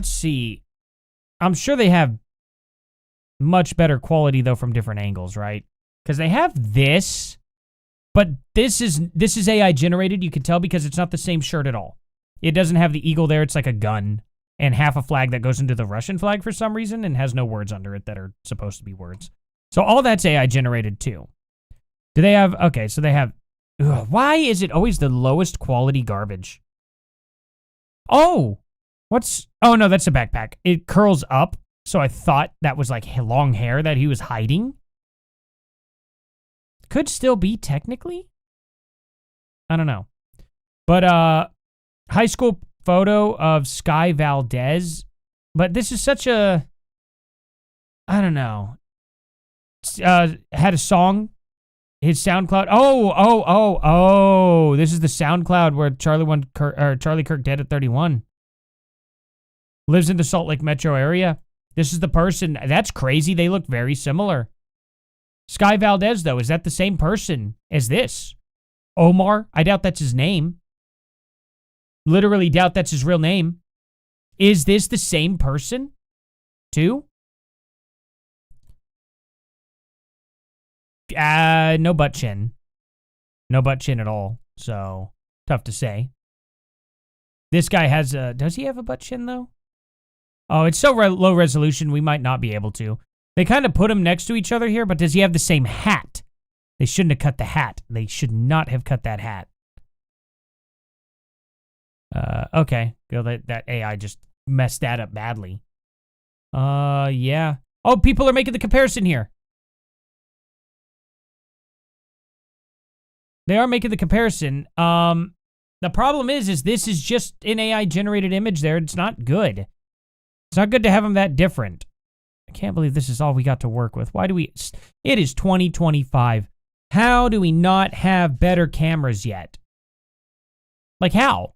see. I'm sure they have much better quality though from different angles, right? Because they have this, but this is AI generated. You can tell because it's not the same shirt at all. It doesn't have the eagle there. It's like a gun and half a flag that goes into the Russian flag for some reason and has no words under it that are supposed to be words. So all that's AI generated too. Do they have... Okay, so they have... Why is it always the lowest quality garbage? Oh! Oh, no, that's a backpack. It curls up, so I thought that was like long hair that he was hiding. Could still be, technically. I don't know. But, high school photo of Sky Valdez. But this is such a... I don't know. Had a song His SoundCloud. Oh. This is the SoundCloud where Charlie Kirk dead at 31. Lives in the Salt Lake metro area. This is the person. That's crazy. They look very similar. Sky Valdez, though, is that the same person as this? Omar? I doubt that's his name. Literally doubt that's his real name. Is this the same person? Too? No butt chin. No butt chin at all. So, tough to say. This guy has a... Does he have a butt chin, though? Oh, it's so low resolution, we might not be able to. They kind of put him next to each other here, but does he have the same hat? They shouldn't have cut the hat. They should not have cut that hat. Okay. Well, that AI just messed that up badly. Yeah. Oh, people are making the comparison here. They are making the comparison. The problem is this is just an AI-generated image there. It's not good. It's not good to have them that different. I can't believe this is all we got to work with. Why do we... It is 2025. How do we not have better cameras yet? Like, how?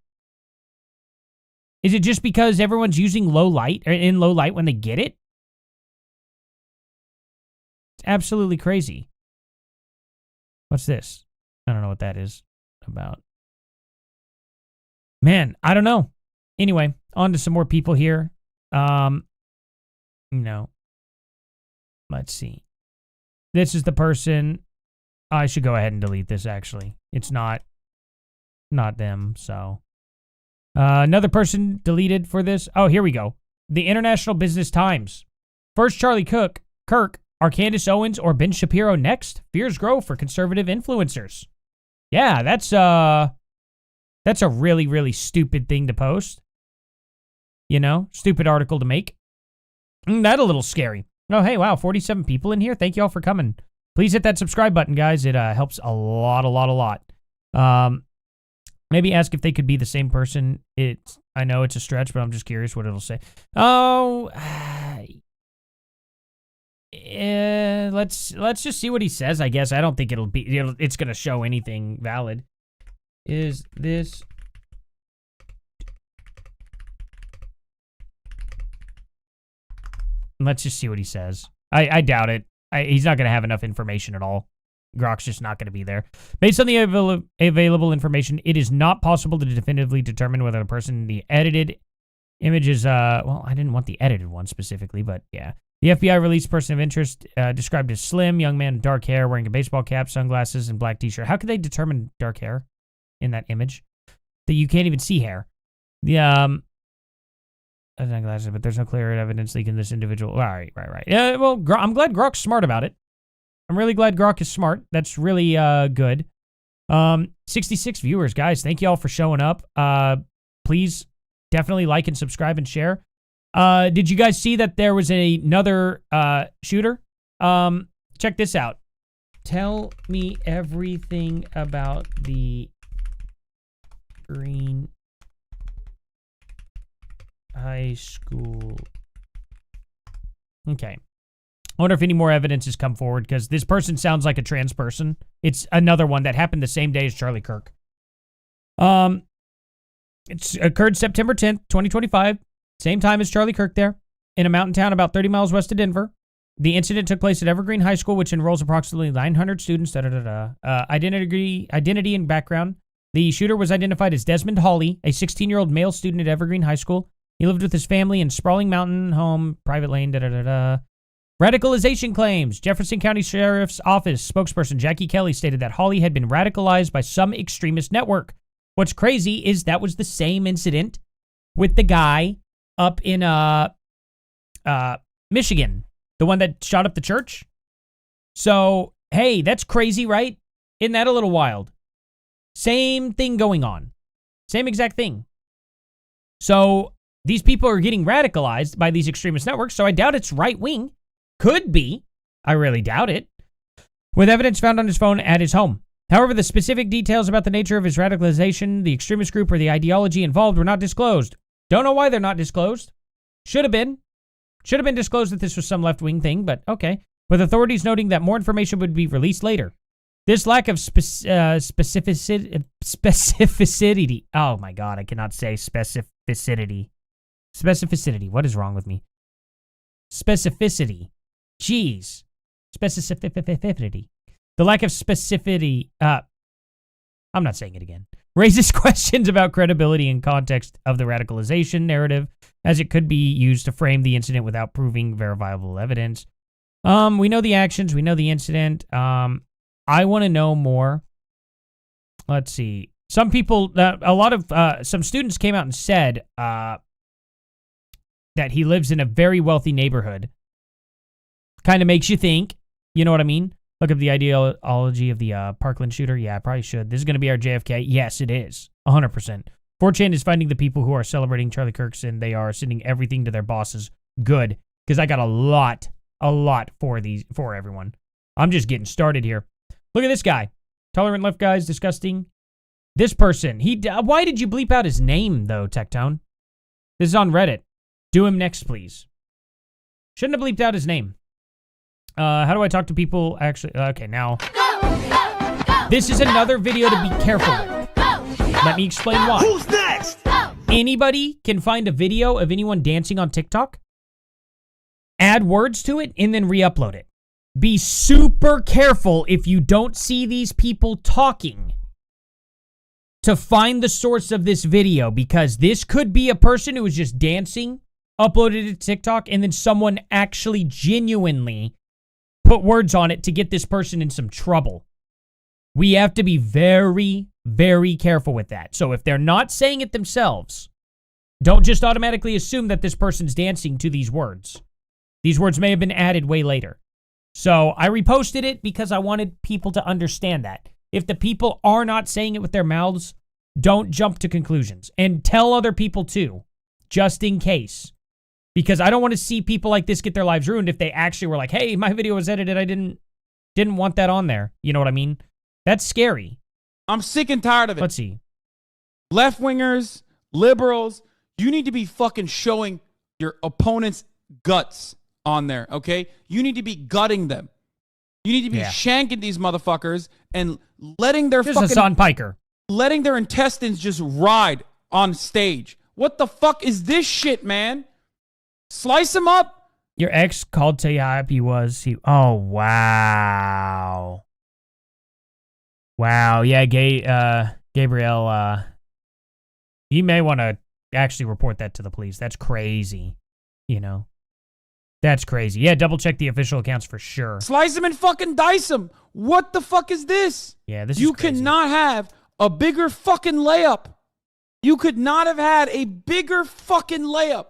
Is it just because everyone's using low light, or in low light when they get it? It's absolutely crazy. What's this? I don't know what that is about. Man, I don't know. Anyway, on to some more people here. No. Let's see. This is the person. I should go ahead and delete this, actually. It's not them, so. Another person deleted for this. Oh, here we go. The International Business Times. First Charlie Kirk, are Candace Owens or Ben Shapiro next? Fears grow for conservative influencers. Yeah, that's a really, really stupid thing to post. You know, stupid article to make. That's a little scary. Oh, hey, wow, 47 people in here. Thank you all for coming. Please hit that subscribe button, guys. It helps a lot. Maybe ask if they could be the same person. I know it's a stretch, but I'm just curious what it'll say. Oh, let's just see what he says, I guess. I don't think it's going to show anything valid. Is this... Let's just see what he says. I doubt it. He's not going to have enough information at all. Grok's just not going to be there. Based on the available information, it is not possible to definitively determine whether the person in the edited image is, well, I didn't want the edited one specifically, but yeah. The FBI released person of interest, described as slim, young man with dark hair, wearing a baseball cap, sunglasses, and black t-shirt. How could they determine dark hair in that image? That you can't even see hair. The, sunglasses, but there's no clear evidence linking this individual. Right. Yeah, well, I'm glad Grok's smart about it. I'm really glad Grok is smart. That's really good. 66 viewers, guys. Thank you all for showing up. Please definitely like and subscribe and share. Did you guys see that there was another shooter? Check this out. Tell me everything about the Green High School. Okay. I wonder if any more evidence has come forward, because this person sounds like a trans person. It's another one that happened the same day as Charlie Kirk. It's occurred September 10th, 2025. Same time as Charlie Kirk there, in a mountain town about 30 miles west of Denver. The incident took place at Evergreen High School, which enrolls approximately 900 students. Identity and background. The shooter was identified as Desmond Hawley, a 16-year-old male student at Evergreen High School. He lived with his family in sprawling mountain home, private lane, Radicalization claims. Jefferson County Sheriff's Office spokesperson Jackie Kelly stated that Hawley had been radicalized by some extremist network. What's crazy is that was the same incident with the guy up in Michigan, the one that shot up the church. So, hey, that's crazy, right? Isn't that a little wild? Same thing going on. Same exact thing. So, these people are getting radicalized by these extremist networks, so I doubt it's right-wing. Could be. I really doubt it. With evidence found on his phone at his home. However, the specific details about the nature of his radicalization, the extremist group, or the ideology involved were not disclosed. Don't know why they're not disclosed. Should have been. Should have been disclosed that this was some left-wing thing, but okay. With authorities noting that more information would be released later. This lack of specificity. Oh my God, I cannot say specificity. Specificity. What is wrong with me? Specificity. Jeez. Specificity. The lack of specificity. I'm not saying it again. Raises questions about credibility and context of the radicalization narrative, as it could be used to frame the incident without proving verifiable evidence. We know the actions. We know the incident. I want to know more. Let's see. Some people, some students came out and said that he lives in a very wealthy neighborhood. Kind of makes you think. You know what I mean? Look up the ideology of the Parkland shooter. Yeah, I probably should. This is going to be our JFK. Yes, it is. 100%. 4chan is finding the people who are celebrating Charlie Kirk's, and they are sending everything to their bosses. Good. Because I got a lot for everyone. I'm just getting started here. Look at this guy. Tolerant left guys, disgusting. This person. Why did you bleep out his name, though, Tectone? This is on Reddit. Do him next, please. Shouldn't have bleeped out his name. How do I talk to people? Actually, okay, now. This is another video to be careful with. Let me explain why. Who's next? Anybody can find a video of anyone dancing on TikTok, add words to it, and then re-upload it. Be super careful if you don't see these people talking to find the source of this video, because this could be a person who was just dancing, uploaded it to TikTok, and then someone actually genuinely put words on it to get this person in some trouble. We have to be very, very careful with that. So if they're not saying it themselves, don't just automatically assume that this person's dancing to these words. These words may have been added way later. So I reposted it because I wanted people to understand that. If the people are not saying it with their mouths, don't jump to conclusions. And tell other people too, just in case. Because I don't want to see people like this get their lives ruined if they actually were like, hey, my video was edited. I didn't want that on there. You know what I mean? That's scary. I'm sick and tired of it. Let's see. Left-wingers, liberals, you need to be fucking showing your opponent's guts on there, okay? You need to be gutting them. You need to be shanking these motherfuckers and letting their This is Hassan Piker. letting their intestines just ride on stage. What the fuck is this shit, man? Slice him up. Your ex called to you how happy he was. Oh, wow. Wow. Yeah, Gabriel, you may want to actually report that to the police. That's crazy. You know? That's crazy. Yeah, double check the official accounts for sure. Slice him and fucking dice him. What the fuck is this? Yeah, this is You crazy. cannot have a bigger fucking layup. You could not have had a bigger fucking layup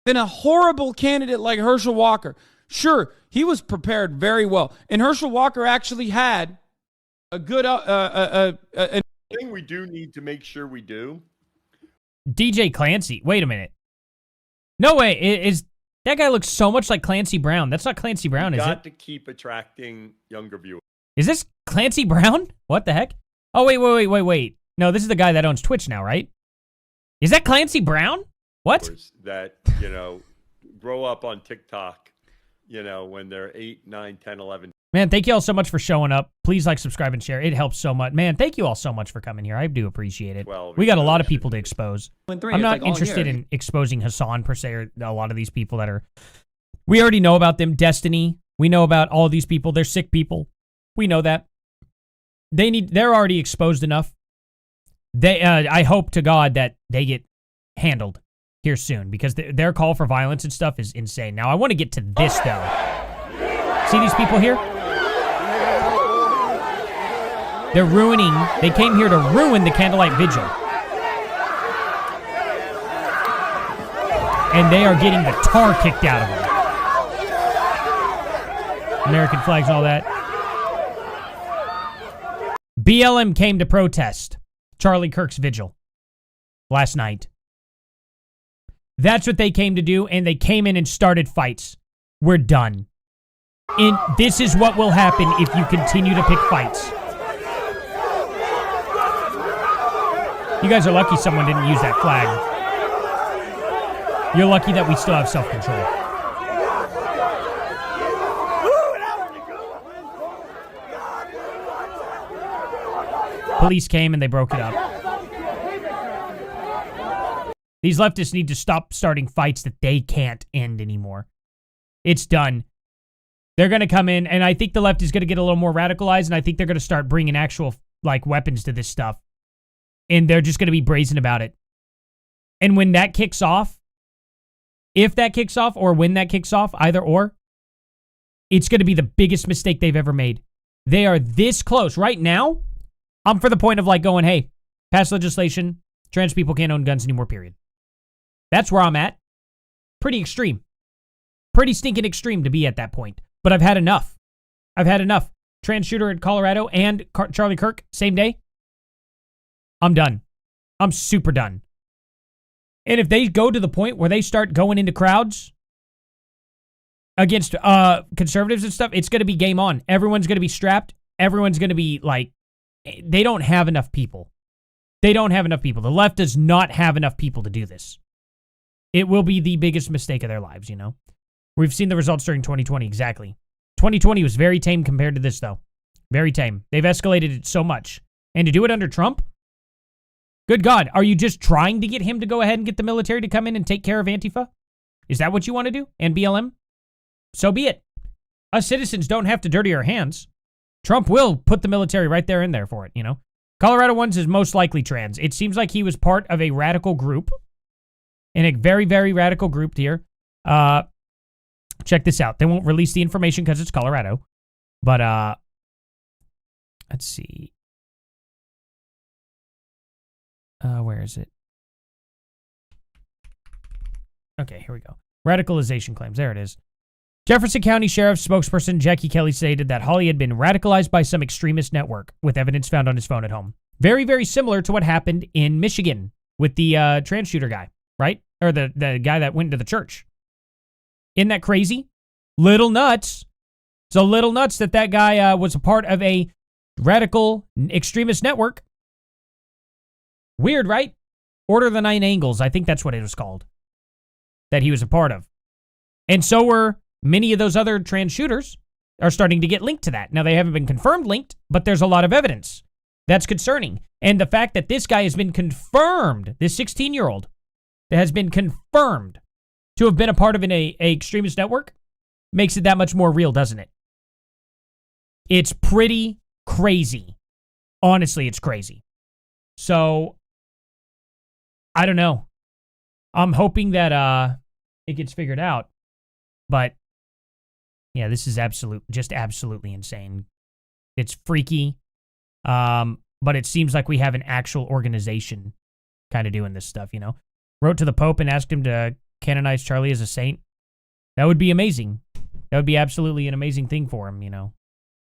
than a horrible candidate like Herschel Walker. Sure, he was prepared very well. And Herschel Walker actually had a good... thing we do need to make sure we do. DJ Clancy. Wait a minute. No way. Is that guy looks so much like Clancy Brown. That's not Clancy Brown, is it? Got to keep attracting younger viewers. Is this Clancy Brown? What the heck? Oh, wait. No, this is the guy that owns Twitch now, right? Is that Clancy Brown? What? That, grow up on TikTok, when they're 8, 9, 10, 11. Man, thank you all so much for showing up. Please like, subscribe, and share. It helps so much. Man, thank you all so much for coming here. I do appreciate it. We got a lot of people to expose. I'm not interested in exposing Hassan, per se, or a lot of these people that are... We already know about them. Destiny. We know about all these people. They're sick people. We know that. They're already exposed enough. I hope to God that they get handled here soon, because their call for violence and stuff is insane. Now, I want to get to this, though. See these people here? They're ruining... They came here to ruin the candlelight vigil. And they are getting the tar kicked out of them. American flags and all that. BLM came to protest Charlie Kirk's vigil last night. That's what they came to do, and they came in and started fights. We're done. And this is what will happen if you continue to pick fights. You guys are lucky someone didn't use that flag. You're lucky that we still have self-control. Police came and they broke it up. These leftists need to stop starting fights that they can't end anymore. It's done. They're going to come in, and I think the left is going to get a little more radicalized, and I think they're going to start bringing actual, like, weapons to this stuff. And they're just going to be brazen about it. And when that kicks off, if that kicks off, or when that kicks off, either or, it's going to be the biggest mistake they've ever made. They are this close. Right now, I'm for the point of, like, going, hey, pass legislation, trans people can't own guns anymore, period. That's where I'm at. Pretty extreme. Pretty stinking extreme to be at that point. But I've had enough. I've had enough. Trans shooter in Colorado and Charlie Kirk, same day. I'm done. I'm super done. And if they go to the point where they start going into crowds against conservatives and stuff, it's going to be game on. Everyone's going to be strapped. Everyone's going to be like, they don't have enough people. They don't have enough people. The left does not have enough people to do this. It will be the biggest mistake of their lives, you know? We've seen the results during 2020, exactly. 2020 was very tame compared to this, though. Very tame. They've escalated it so much. And to do it under Trump? Good God, are you just trying to get him to go ahead and get the military to come in and take care of Antifa? Is that what you want to do? And BLM? So be it. Us citizens don't have to dirty our hands. Trump will put the military right there in there for it, you know? Colorado ones is most likely trans. It seems like he was part of a radical group. In a very, very radical group here. Check this out. They won't release the information because it's Colorado. But, let's see. Where is it? Okay, here we go. Radicalization claims. There it is. Jefferson County Sheriff's spokesperson Jackie Kelly stated that Holly had been radicalized by some extremist network, with evidence found on his phone at home. Very, very similar to what happened in Michigan with the trans shooter guy, right? Or the guy that went to the church. Isn't that crazy? Little nuts. It's a little nuts that guy was a part of a radical extremist network. Weird, right? Order of the Nine Angles. I think that's what it was called. That he was a part of. And so were many of those other trans shooters are starting to get linked to that. Now, they haven't been confirmed linked, but there's a lot of evidence. That's concerning. And the fact that this guy has been confirmed, this 16-year-old, that has been confirmed to have been a part of an extremist network, makes it that much more real, doesn't it? It's pretty crazy. Honestly, it's crazy. So, I don't know. I'm hoping that it gets figured out. But, yeah, this is just absolutely insane. It's freaky. But it seems like we have an actual organization kind of doing this stuff, you know? Wrote to the Pope and asked him to canonize Charlie as a saint. That would be amazing. That would be absolutely an amazing thing for him, you know?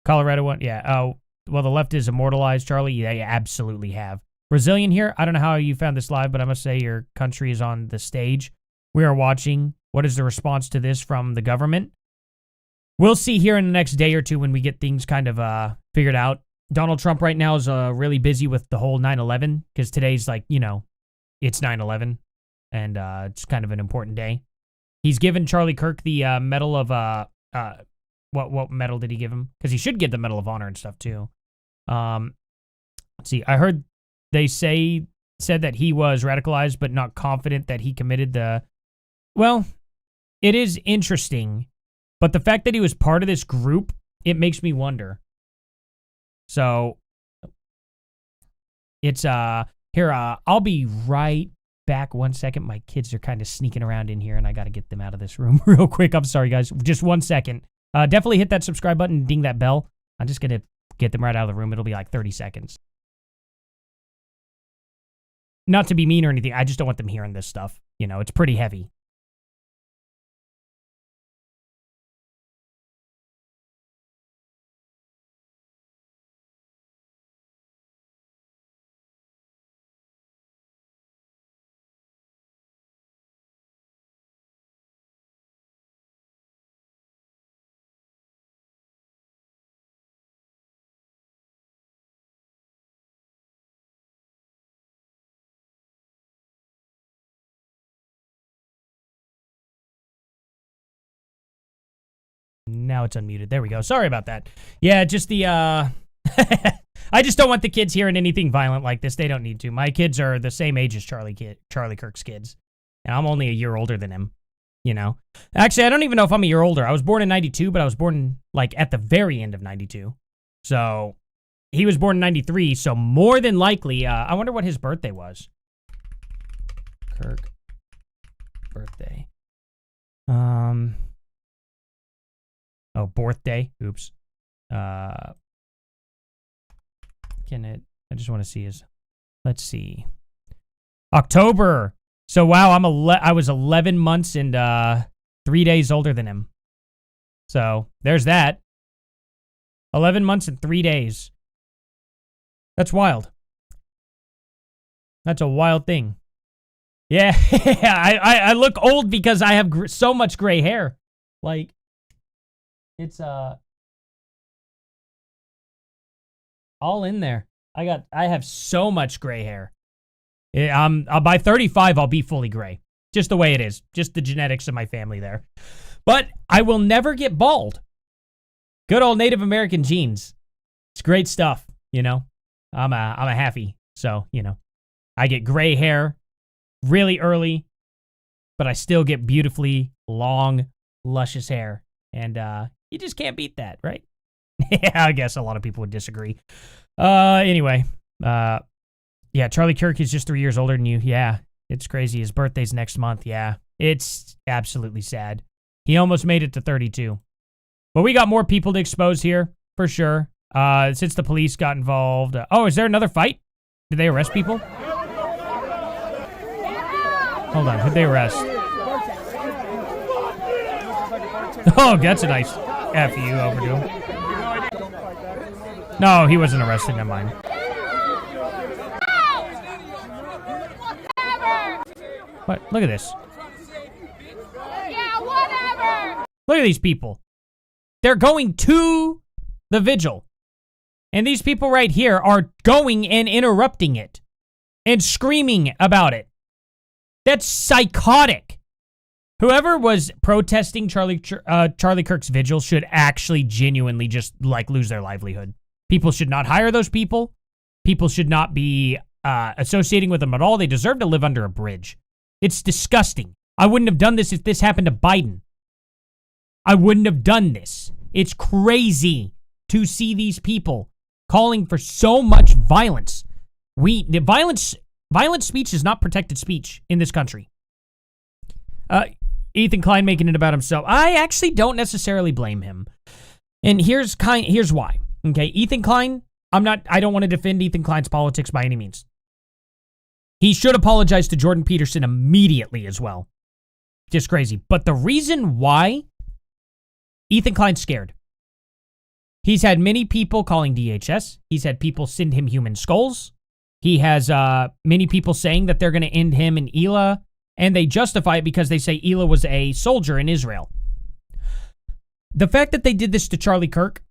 Colorado one, yeah. Oh, well, the left is immortalized Charlie. They absolutely have. Brazilian here. I don't know how you found this live, but I must say your country is on the stage. We are watching. What is the response to this from the government? We'll see here in the next day or two when we get things kind of figured out. Donald Trump right now is really busy with the whole 9/11 because today's like, you know, it's 9/11 and it's kind of an important day. He's given Charlie Kirk the medal of what medal did he give him? Because he should get the Medal of Honor and stuff too. Let's see. I heard they said that he was radicalized, but not confident that he committed the. Well, it is interesting, but the fact that he was part of this group, it makes me wonder. So it's here. I'll be right back 1 second. My kids are kind of sneaking around in here, and I got to get them out of this room real quick. I'm sorry, guys. Just 1 second. Definitely hit that subscribe button and ding that bell. I'm just gonna get them right out of the room. It'll be like 30 seconds. Not to be mean or anything. I just don't want them hearing this stuff. You know, it's pretty heavy. Now it's unmuted. There we go. Sorry about that. Yeah, just the, I I just don't want the kids hearing anything violent like this. They don't need to. My kids are the same age as Charlie Kirk's kids. And I'm only a year older than him, you know? Actually, I don't even know if I'm a year older. I was born in 92, but I was born, like, at the very end of 92. So, he was born in 93, so more than likely, I wonder what his birthday was. Kirk. Birthday. Oh, birthday. Oops. I just want to see his, let's see. October. So, wow, I was 11 months and 3 days older than him. So, there's that. 11 months and 3 days. That's wild. That's a wild thing. Yeah, I look old because I have so much gray hair. Like, it's all in there. I have so much gray hair. By 35, I'll be fully gray. Just the way it is. Just the genetics of my family there. But I will never get bald. Good old Native American genes. It's great stuff, you know. I'm a halfie, so, you know. I get gray hair really early, but I still get beautifully long, luscious hair. And you just can't beat that, right? Yeah, I guess a lot of people would disagree. Anyway, yeah, Charlie Kirk is just 3 years older than you. Yeah, it's crazy. His birthday's next month. Yeah, it's absolutely sad. He almost made it to 32. But we got more people to expose here, for sure. Since the police got involved. Oh, is there another fight? Did they arrest people? Hold on, who'd they arrest? Oh, that's a nice F you over to him. No, he wasn't arrested, never mind. What? Look at this. Yeah, whatever. Look at these people. They're going to the vigil. And these people right here are going and interrupting it. And screaming about it. That's psychotic. Whoever was protesting Charlie Kirk's vigil should actually genuinely just, like, lose their livelihood. People should not hire those people. People should not be associating with them at all. They deserve to live under a bridge. It's disgusting. I wouldn't have done this if this happened to Biden. I wouldn't have done this. It's crazy to see these people calling for so much violence. Violent speech is not protected speech in this country. Ethan Klein making it about himself. I actually don't necessarily blame him. And here's why. Okay, Ethan Klein, I don't want to defend Ethan Klein's politics by any means. He should apologize to Jordan Peterson immediately as well. Just crazy. But the reason why Ethan Klein's scared. He's had many people calling DHS. He's had people send him human skulls. He has many people saying that they're going to end him in Elah, and they justify it because they say Elah was a soldier in Israel. The fact that they did this to Charlie Kirk,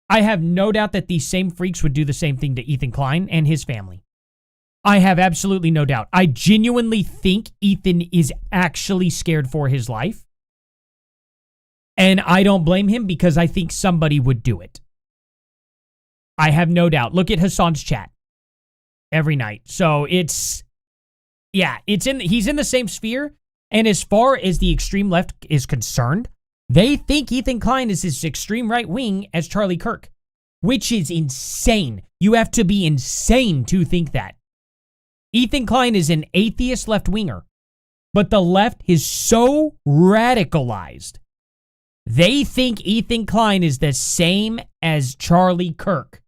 I have no doubt that these same freaks would do the same thing to Ethan Klein and his family. I have absolutely no doubt. I genuinely think Ethan is actually scared for his life. And I don't blame him because I think somebody would do it. I have no doubt. Look at Hassan's chat every night. So he's in the same sphere. And as far as the extreme left is concerned, they think Ethan Klein is as extreme right wing as Charlie Kirk, which is insane. You have to be insane to think that. Ethan Klein is an atheist left-winger, but the left is so radicalized. They think Ethan Klein is the same as Charlie Kirk.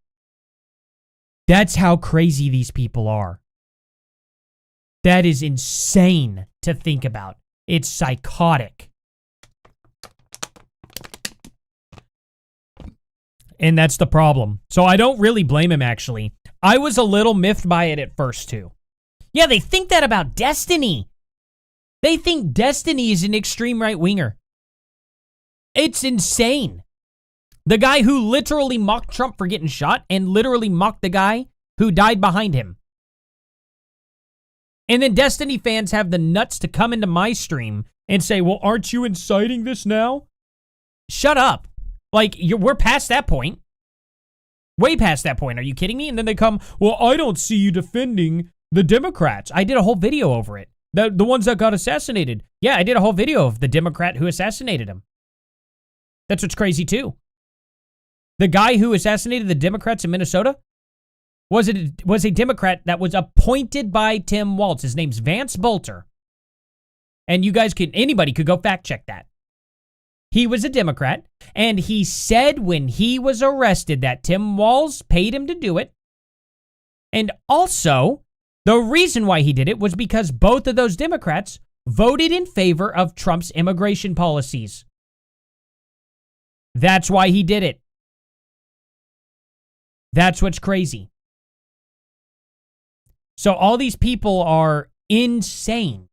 That's how crazy these people are. That is insane to think about. It's psychotic. And that's the problem. So I don't really blame him, actually. I was a little miffed by it at first, too. Yeah, they think that about Destiny. They think Destiny is an extreme right-winger. It's insane. The guy who literally mocked Trump for getting shot and literally mocked the guy who died behind him. And then Destiny fans have the nuts to come into my stream and say, well, aren't you inciting this now? Shut up. Like, we're past that point. Way past that point. Are you kidding me? And then they come, well, I don't see you defending the Democrats. I did a whole video over it. The ones that got assassinated. Yeah, I did a whole video of the Democrat who assassinated him. That's what's crazy, too. The guy who assassinated the Democrats in Minnesota was a Democrat that was appointed by Tim Walz. His name's Vance Bolter. And you guys anybody could go fact check that. He was a Democrat, and he said when he was arrested that Tim Walz paid him to do it. And also, the reason why he did it was because both of those Democrats voted in favor of Trump's immigration policies. That's why he did it. That's what's crazy. So all these people are insane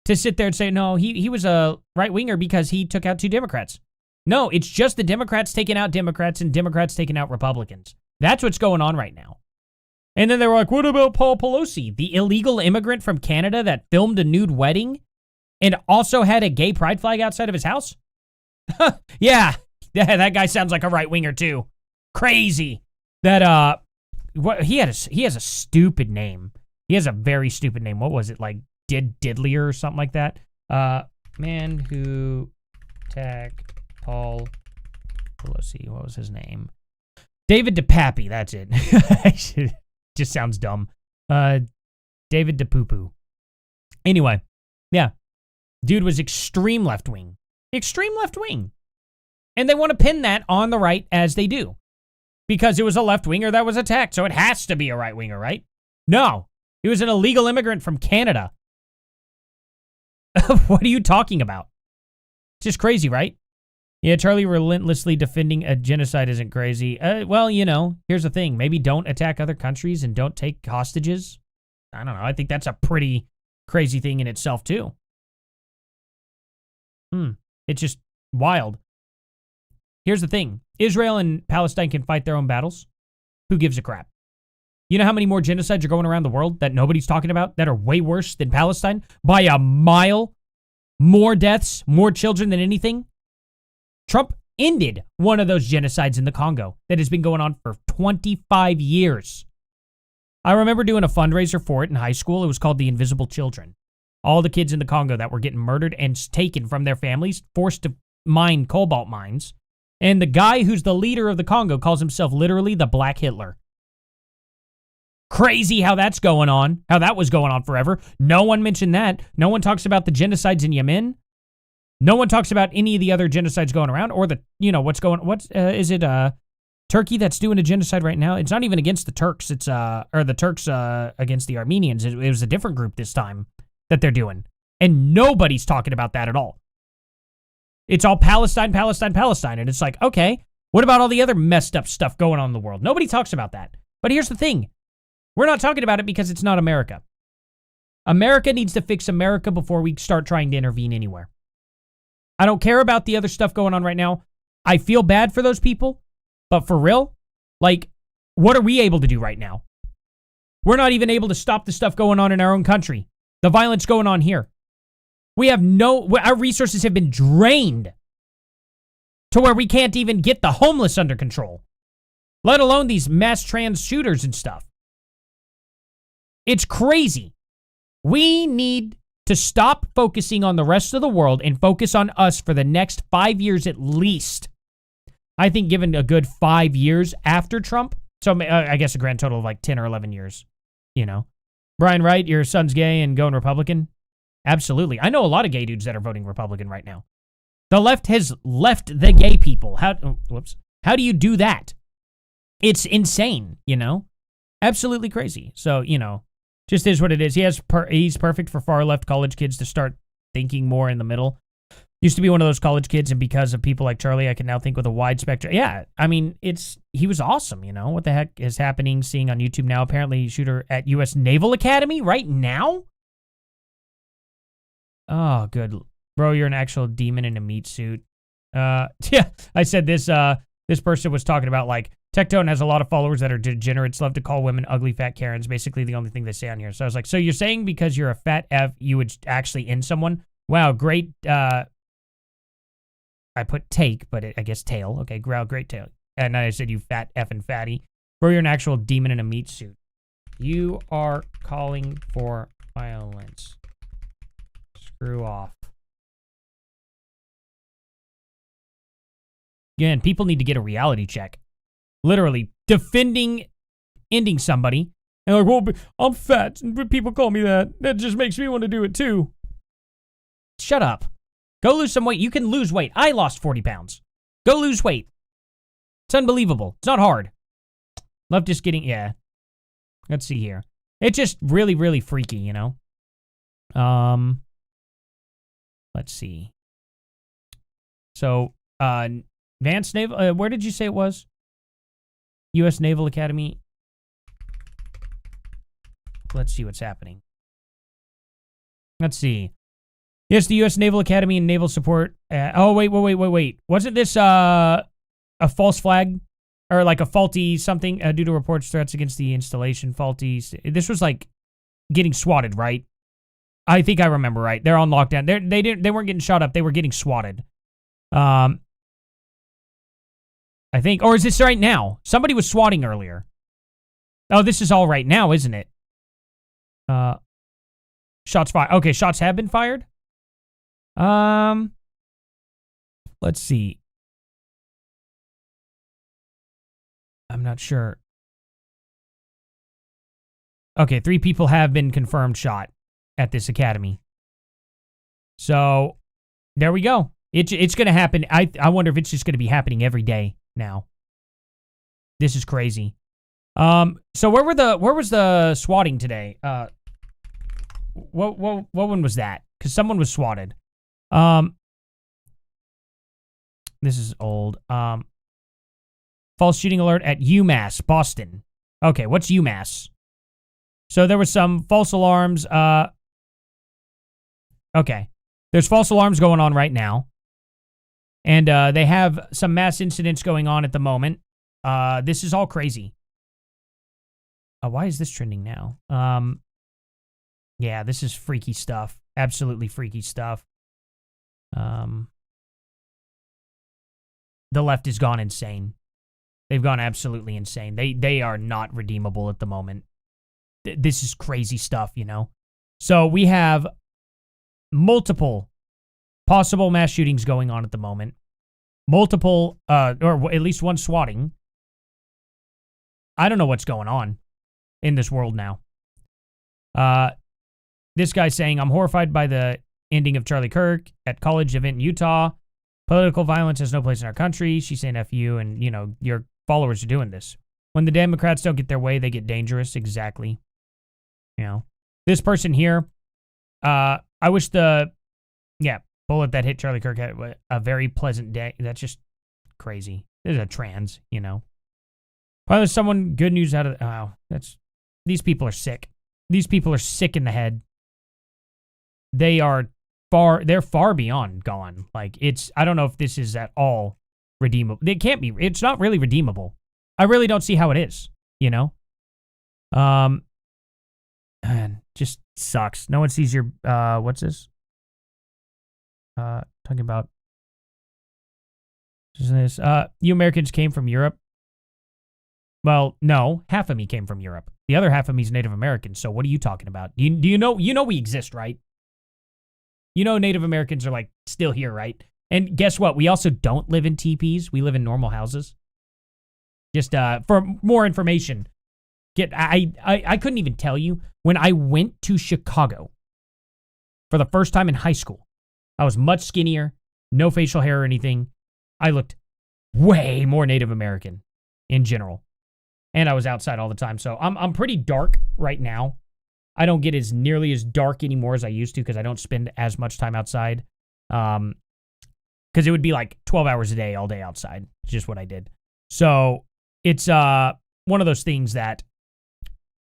to sit there and say, no, he was a right-winger because he took out 2 Democrats. No, it's just the Democrats taking out Democrats and Democrats taking out Republicans. That's what's going on right now. And then they were like, what about Paul Pelosi, the illegal immigrant from Canada that filmed a nude wedding and also had a gay pride flag outside of his house? Yeah, that guy sounds like a right-winger too. Crazy. That, he has a stupid name. He has a very stupid name. What was it, like Diddlier or something like that? Man who attacked Paul Pelosi. What was his name? David DePappy. That's it. Just sounds dumb. David DePoo-Poo. Anyway, yeah. Dude was extreme left-wing. Extreme left-wing. And they want to pin that on the right as they do. Because it was a left-winger that was attacked, so it has to be a right-winger, right? No. He was an illegal immigrant from Canada. What are you talking about? It's just crazy, right? Yeah, Charlie relentlessly defending a genocide isn't crazy. Well, you know, here's the thing. Maybe don't attack other countries and don't take hostages. I don't know. I think that's a pretty crazy thing in itself, too. It's just wild. Here's the thing. Israel and Palestine can fight their own battles. Who gives a crap? You know how many more genocides are going around the world that nobody's talking about that are way worse than Palestine? By a mile. More deaths, more children than anything. Trump ended one of those genocides in the Congo that has been going on for 25 years. I remember doing a fundraiser for it in high school. It was called The Invisible Children. All the kids in the Congo that were getting murdered and taken from their families, forced to mine cobalt mines. And the guy who's the leader of the Congo calls himself literally the Black Hitler. Crazy how that's going on, how that was going on forever. No one mentioned that. No one talks about the genocides in Yemen. No one talks about any of the other genocides going around or the, you know, is it Turkey that's doing a genocide right now? It's not even against the Turks. It's, or the Turks against the Armenians. It was a different group this time that they're doing. And nobody's talking about that at all. It's all Palestine, Palestine, Palestine. And it's like, okay, what about all the other messed up stuff going on in the world? Nobody talks about that. But here's the thing. We're not talking about it because it's not America. America needs to fix America before we start trying to intervene anywhere. I don't care about the other stuff going on right now. I feel bad for those people. But for real, like, what are we able to do right now? We're not even able to stop the stuff going on in our own country. The violence going on here. We have our resources have been drained to where we can't even get the homeless under control, let alone these mass trans shooters and stuff. It's crazy. We need to stop focusing on the rest of the world and focus on us for the next 5 years at least. I think given a good 5 years after Trump, so I guess a grand total of like 10 or 11 years, you know. Brian Wright, your son's gay and going Republican? Absolutely. I know a lot of gay dudes that are voting Republican right now. The left has left the gay people. How do you do that? It's insane, you know? Absolutely crazy. So, you know, just is what it is. He's perfect for far left college kids to start thinking more in the middle. Used to be one of those college kids, and because of people like Charlie, I can now think with a wide spectrum. Yeah, I mean, he was awesome, you know? What the heck is happening, seeing on YouTube now? Apparently, shooter at U.S. Naval Academy right now? Oh, good. Bro, you're an actual demon in a meat suit. Yeah, I said this person was talking about, like, Tectone has a lot of followers that are degenerates, love to call women ugly fat Karens, basically the only thing they say on here. So I was like, so you're saying because you're a fat F, you would actually end someone? Wow, great, I put take, but I guess tail. Okay, growl, great tail. And I said, you fat effing fatty. Bro, you're an actual demon in a meat suit. You are calling for violence. Screw off. Again, people need to get a reality check. Literally, ending somebody. And like, well, I'm fat, and people call me that. That just makes me want to do it too. Shut up. Go lose some weight. You can lose weight. I lost 40 pounds. Go lose weight. It's unbelievable. It's not hard. Love just getting, yeah. Let's see here. It's just really, really freaky, you know? Let's see. So, Advanced Naval, where did you say it was? U.S. Naval Academy. Let's see what's happening. Let's see. Yes, the U.S. Naval Academy and Naval Support. Oh, wait. Wasn't this a false flag? Or like a faulty something due to reports threats against the installation? Faulty. This was like getting swatted, right? I think I remember right. They're on lockdown. They weren't getting shot up. They were getting swatted. I think. Or is this right now? Somebody was swatting earlier. Oh, this is all right now, isn't it? Shots fired. Okay, shots have been fired. Let's see. I'm not sure. Okay, 3 people have been confirmed shot at this academy. So, there we go. It's going to happen. I wonder if it's just going to be happening every day now. This is crazy. So where was the swatting today? What one was that? Because someone was swatted. This is old. False shooting alert at UMass, Boston. Okay, what's UMass? So there was some false alarms. Okay. There's false alarms going on right now. And they have some mass incidents going on at the moment. This is all crazy. Why is this trending now? Yeah, this is freaky stuff. Absolutely freaky stuff. The left has gone insane. They've gone absolutely insane. They are not redeemable at the moment. This is crazy stuff, you know? So we have multiple possible mass shootings going on at the moment. Multiple, or at least one swatting. I don't know what's going on in this world now. This guy's saying, I'm horrified by the ending of Charlie Kirk at college event in Utah. Political violence has no place in our country. She's saying F you, and, you know, your followers are doing this. When the Democrats don't get their way, they get dangerous. Exactly. You know, this person here, I wish bullet that hit Charlie Kirk had a very pleasant day. That's just crazy. There's a trans, you know. Well, there's someone good news out of, these people are sick. These people are sick in the head. They're far beyond gone. Like, I don't know if this is at all redeemable. It can't be. It's not really redeemable. I really don't see how it is, you know? Man, just sucks. No one sees your, what's this? Talking about, this, you Americans came from Europe. Well, no, half of me came from Europe. The other half of me is Native American. So what are you talking about? Do you know we exist, right? You know Native Americans are, like, still here, right? And guess what? We also don't live in teepees. We live in normal houses. Just for more information, I couldn't even tell you. When I went to Chicago for the first time in high school, I was much skinnier, no facial hair or anything. I looked way more Native American in general. And I was outside all the time. So I'm pretty dark right now. I don't get as nearly as dark anymore as I used to because I don't spend as much time outside. Because it would be like 12 hours a day, all day outside. It's just what I did. So it's one of those things that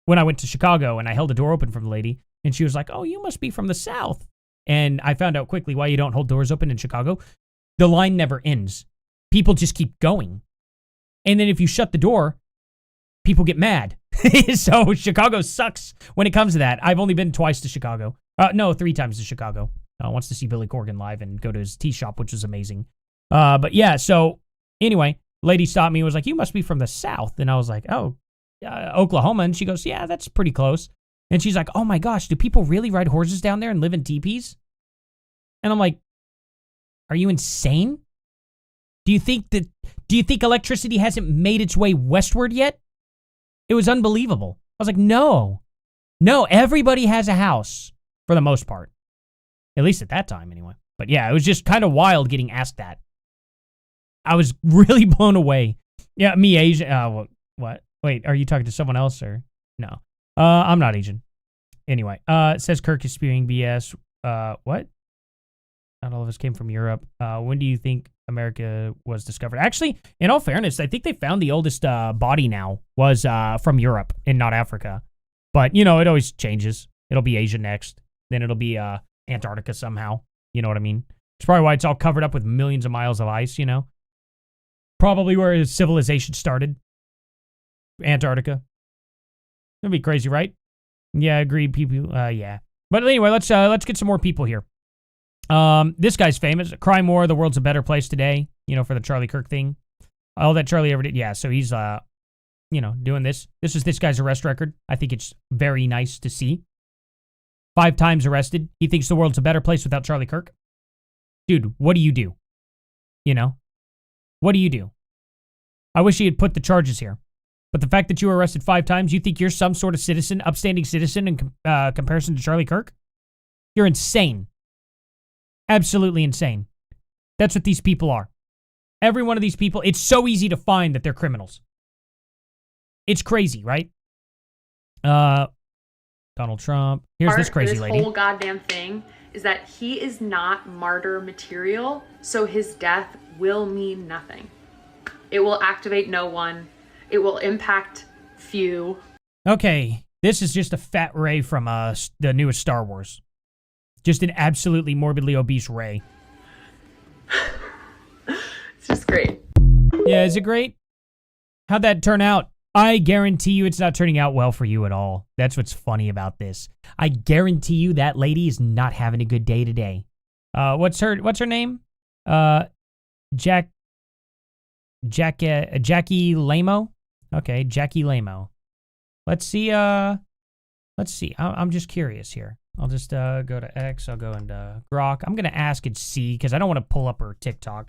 when I went to Chicago and I held the door open for the lady, and she was like, oh, you must be from the South. And I found out quickly why you don't hold doors open in Chicago. The line never ends. People just keep going. And then if you shut the door, people get mad. So Chicago sucks when it comes to that. I've only been twice to Chicago. No, 3 times to Chicago. Once to see Billy Corgan live and go to his tea shop, which was amazing. But yeah, so anyway, Lady stopped me and was like, you must be from the South. And I was like, oh, Oklahoma. And she goes, yeah, that's pretty close. And she's like, oh my gosh, do people really ride horses down there and live in teepees? And I'm like, are you insane? Do you think electricity hasn't made its way westward yet? It was unbelievable. I was like, no, everybody has a house for the most part. At least at that time anyway. But yeah, it was just kind of wild getting asked that. I was really blown away. Yeah, me Asian. What? Wait, are you talking to someone else or? No. I'm not Asian. Anyway, it says Kirk is spewing BS. What? Not all of us came from Europe. When do you think America was discovered? Actually, in all fairness, I think they found the oldest body now was from Europe and not Africa. But, it always changes. It'll be Asia next. Then it'll be Antarctica somehow. You know what I mean? It's probably why it's all covered up with millions of miles of ice, Probably where civilization started. Antarctica. That'd be crazy, right? Yeah, agreed. People, yeah. But anyway, let's get some more people here. This guy's famous. Cry more. The world's a better place today. For the Charlie Kirk thing. All that Charlie ever did. Yeah. So he's doing this. This is this guy's arrest record. I think it's very nice to see. 5 times arrested. He thinks the world's a better place without Charlie Kirk. Dude, what do you do? What do you do? I wish he had put the charges here. But the fact that you were arrested 5 times, you think you're some sort of citizen, upstanding citizen in comparison to Charlie Kirk? You're insane. Absolutely insane. That's what these people are. Every one of these people, it's so easy to find that they're criminals. It's crazy, right? Donald Trump. Here's this crazy lady. This whole goddamn thing is that he is not martyr material, so his death will mean nothing. It will activate no one. It will impact few. Okay, this is just a fat Ray from the newest Star Wars. Just an absolutely morbidly obese Ray. It's just great. Yeah, is it great? How'd that turn out? I guarantee you it's not turning out well for you at all. That's what's funny about this. I guarantee you that lady is not having a good day today. What's her name? Jackie Lamo? Okay, Jackie Lamo. Let's see. I'm just curious here. I'll just go to X. I'll go into Grok. I'm gonna ask and see because I don't want to pull up her TikTok.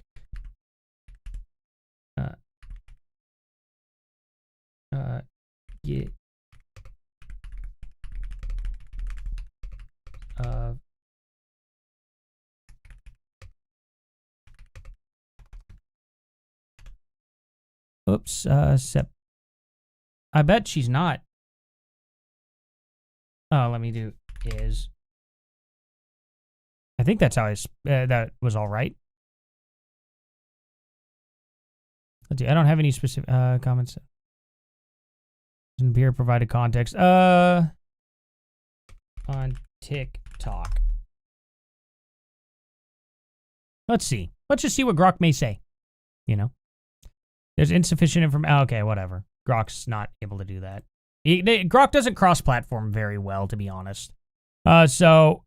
Yeah. Oops. I bet she's not. Oh, let me do is. I think that's how that was all right. Let's see. I don't have any specific comments. Here provided context. On TikTok. Let's see. Let's just see what Grok may say. There's insufficient information. Okay, whatever. Grok's not able to do that. Grok doesn't cross-platform very well, to be honest. J-A-C-Q.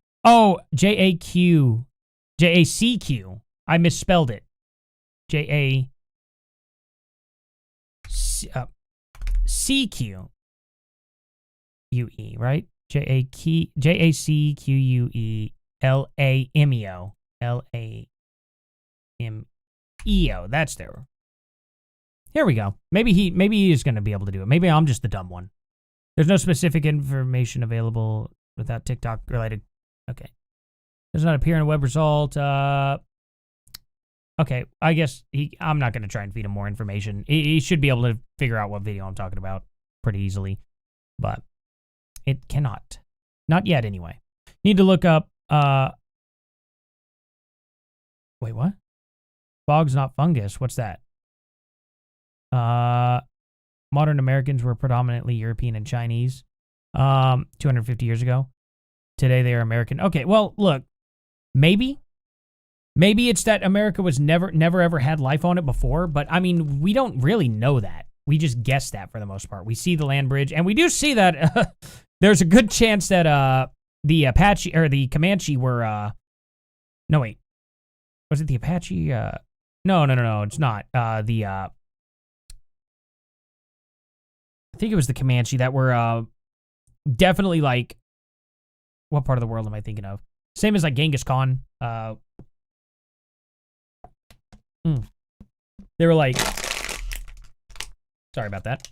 I misspelled it. J-A-C-Q-U-E, right? J-A-C-Q-U-E-L-A-M-E-O. L-A-M-E-O. That's there. Here we go. Maybe he is going to be able to do it. Maybe I'm just the dumb one. There's no specific information available without TikTok related. Okay. Does not appear in a web result. Okay. I guess I'm not going to try and feed him more information. He should be able to figure out what video I'm talking about pretty easily. But it cannot. Not yet, anyway. Need to look up. Wait, what? Fog's not fungus. What's that? Modern Americans were predominantly European and Chinese 250 years ago. Today they are American. Okay, well, look, maybe it's that America was never ever had life on it before, but I mean, we don't really know that. We just guess that for the most part. We see the land bridge, and we do see that there's a good chance that the Apache or the Comanche were no wait. Was it the Apache? No, it's not. think it was the Comanche that were definitely like, what part of the world am I thinking of? Same as like Genghis Khan. They were like, sorry about that,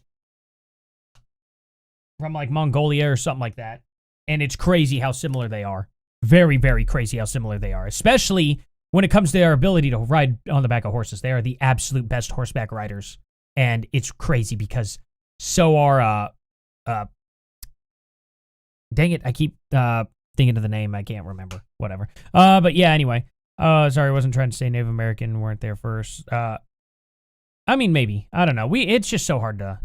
from like Mongolia or something like that. And it's crazy how similar they are. Very, very crazy how similar they are, especially when it comes to their ability to ride on the back of horses. They are the absolute best horseback riders. And it's crazy because so are, dang it, I keep thinking of the name. I can't remember. Whatever. But yeah, anyway. Sorry, I wasn't trying to say Native American weren't there first. I mean, maybe. I don't know. It's just so hard to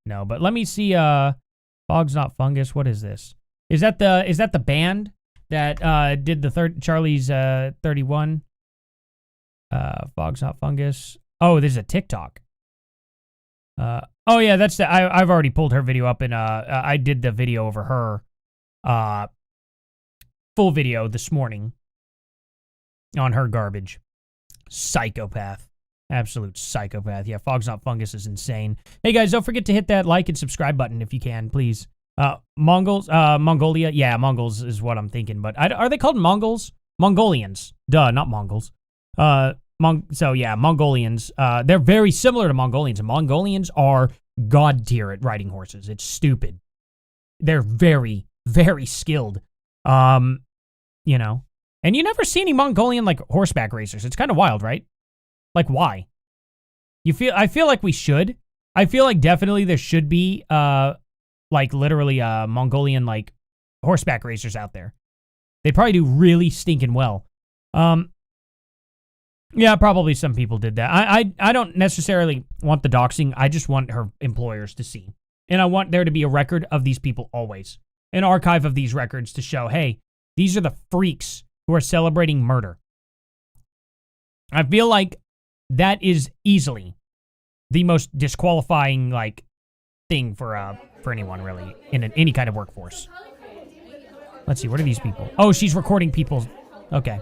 know. But let me see. Fog's Not Fungus. What is this? Is that the band that did the Charlie's 31? Fog's Not Fungus. Oh, this is a TikTok. Oh yeah, that's the. I've already pulled her video up, and I did the video over her. Full video this morning on her garbage. Psychopath. Absolute psychopath. Yeah, Fog's Not Fungus is insane. Hey guys, don't forget to hit that like and subscribe button if you can, please. Mongolia. Yeah, Mongols is what I'm thinking, but are they called Mongols? Mongolians. Duh, not Mongols. So yeah, Mongolians. They're very similar to Mongolians, and Mongolians are god tier at riding horses. It's stupid. They're very, very skilled. You know, and you never see any Mongolian like horseback racers. It's kind of wild, right? Like, why? I feel like we should. I feel like definitely there should be, like, literally, Mongolian, like, horseback racers out there. They probably do really stinking well. Yeah, probably some people did that. I don't necessarily want the doxing. I just want her employers to see. And I want there to be a record of these people always. An archive of these records to show, hey, these are the freaks who are celebrating murder. I feel like that is easily the most disqualifying, like, thing for anyone, really, in any kind of workforce. Let's see, what are these people? Oh, she's recording people. Okay.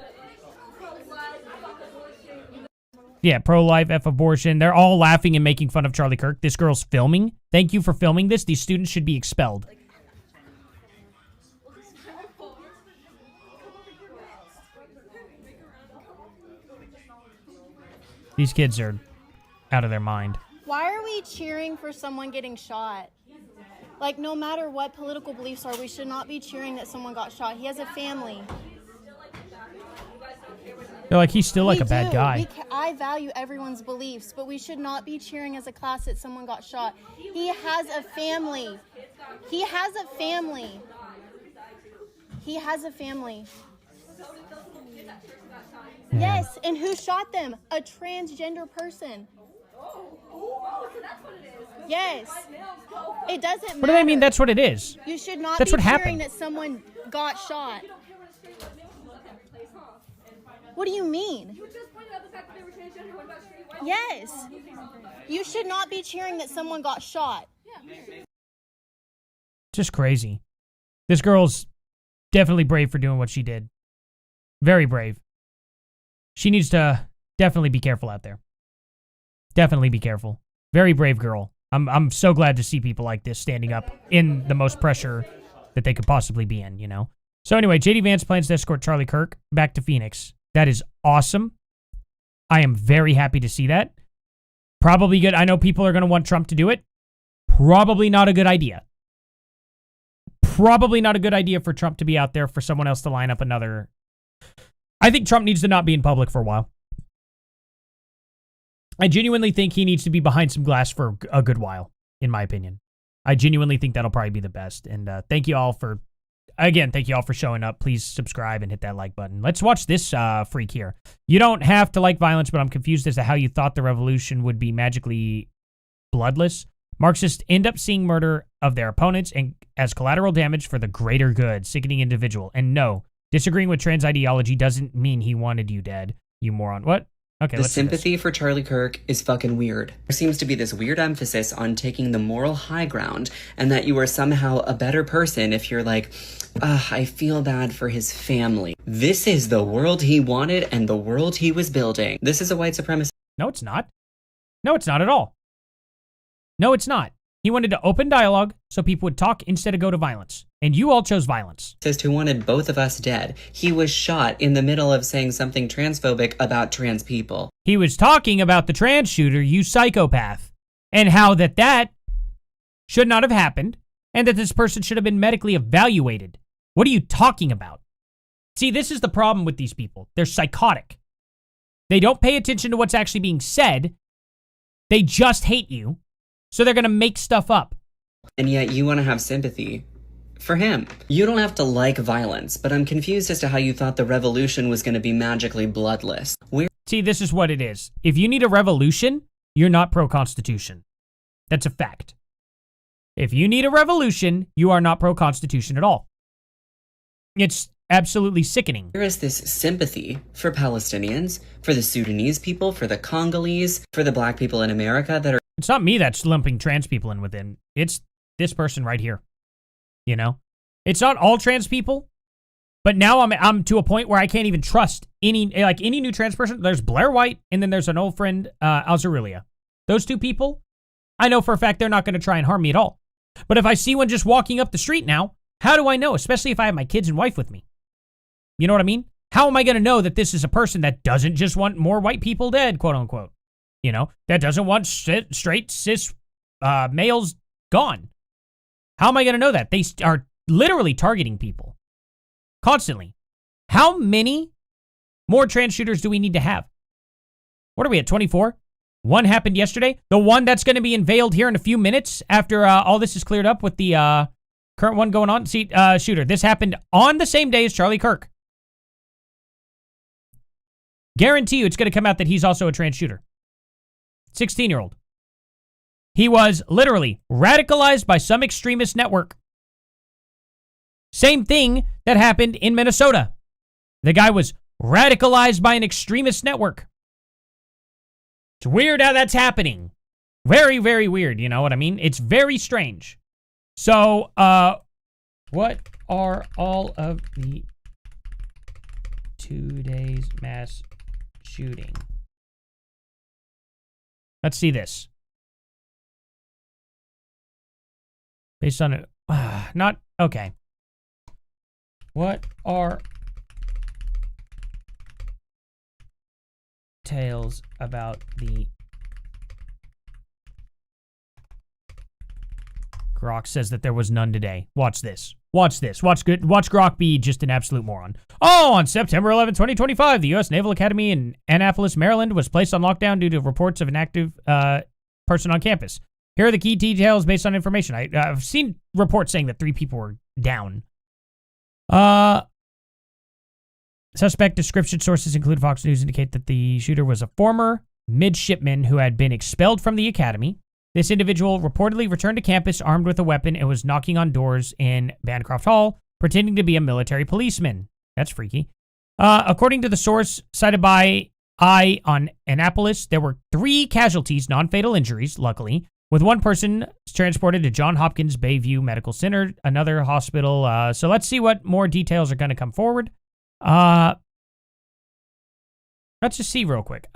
Yeah, pro-life, F-abortion. They're all laughing and making fun of Charlie Kirk. This girl's filming. Thank you for filming this. These students should be expelled. These kids are out of their mind. Why are we cheering for someone getting shot? Like, no matter what political beliefs are, we should not be cheering that someone got shot. He has a family. They're like, he's still like a bad guy. I value everyone's beliefs, but we should not be cheering as a class that someone got shot. He has a family. He has a family. He has a family. Yes, and who shot them? A transgender person. Yes. It doesn't matter. What do they mean that's what it is? You should not that's be what cheering happened. that someone got shot. What do you mean? Yes. You should not be cheering that someone got shot. Just crazy. This girl's definitely brave for doing what she did. Very brave. She needs to definitely be careful out there. Definitely be careful. Very brave girl. I'm so glad to see people like this standing up in the most pressure that they could possibly be in, you know? So anyway, JD Vance plans to escort Charlie Kirk back to Phoenix. That is awesome. I am very happy to see that. Probably good. I know people are going to want Trump to do it. Probably not a good idea. Probably not a good idea for Trump to be out there, for someone else to line up another. I think Trump needs to not be in public for a while. I genuinely think he needs to be behind some glass for a good while, in my opinion. I genuinely think that'll probably be the best. And thank you all for showing up. Please subscribe and hit that like button. Let's watch this freak here. You don't have to like violence, but I'm confused as to how you thought the revolution would be magically bloodless. Marxists end up seeing murder of their opponents and as collateral damage for the greater good. Sickening individual. And no, disagreeing with trans ideology doesn't mean he wanted you dead, you moron. What? Okay, the sympathy for Charlie Kirk is fucking weird. There seems to be this weird emphasis on taking the moral high ground and that you are somehow a better person if you're like, I feel bad for his family. This is the world he wanted and the world he was building. This is a white supremacist. No, it's not. No, it's not at all. No, it's not. He wanted to open dialogue so people would talk instead of go to violence. And you all chose violence. Who wanted both of us dead. He was shot in the middle of saying something transphobic about trans people. He was talking about the trans shooter, you psychopath, and how that should not have happened, and that this person should have been medically evaluated. What are you talking about? See, this is the problem with these people. They're psychotic. They don't pay attention to what's actually being said. They just hate you, so they're going to make stuff up. And yet you want to have sympathy for him. You don't have to like violence, but I'm confused as to how you thought the revolution was going to be magically bloodless. See, this is what it is. If you need a revolution, you're not pro-Constitution. That's a fact. If you need a revolution, you are not pro-Constitution at all. It's absolutely sickening. There is this sympathy for Palestinians, for the Sudanese people, for the Congolese, for the black people in America that are... It's not me that's lumping trans people in within. It's this person right here. You know? It's not all trans people, but now I'm to a point where I can't even trust any new trans person. There's Blair White, and then there's an old friend, Alzarulia. Those two people, I know for a fact they're not going to try and harm me at all. But if I see one just walking up the street now, how do I know? Especially if I have my kids and wife with me. You know what I mean? How am I going to know that this is a person that doesn't just want more white people dead, quote unquote? You know, that doesn't want straight cis males gone. How am I going to know that? They are literally targeting people constantly. How many more trans shooters do we need to have? What are we at, 24? One happened yesterday. The one that's going to be unveiled here in a few minutes after all this is cleared up with the current one going on. See, shooter, this happened on the same day as Charlie Kirk. Guarantee you it's going to come out that he's also a trans shooter. 16-year-old. He was literally radicalized by some extremist network. Same thing that happened in Minnesota. The guy was radicalized by an extremist network. It's weird how that's happening. Very, very weird, you know what I mean? It's very strange. So, what are all of the today's mass shooting? Let's see this. Based on it, not okay. What are tales about the Grok says that there was none today. Watch this. Watch this. Watch Grok be just an absolute moron. Oh, on September 11, 2025, the U.S. Naval Academy in Annapolis, Maryland was placed on lockdown due to reports of an active person on campus. Here are the key details based on information. I've seen reports saying that 3 people were down. Suspect description sources include Fox News indicate that the shooter was a former midshipman who had been expelled from the academy. This individual reportedly returned to campus armed with a weapon and was knocking on doors in Bancroft Hall, pretending to be a military policeman. That's freaky. According to the source cited by I on Annapolis, there were 3 casualties, non-fatal injuries, luckily, with one person transported to Johns Hopkins Bayview Medical Center, another hospital. So let's see what more details are going to come forward. Let's just see real quick.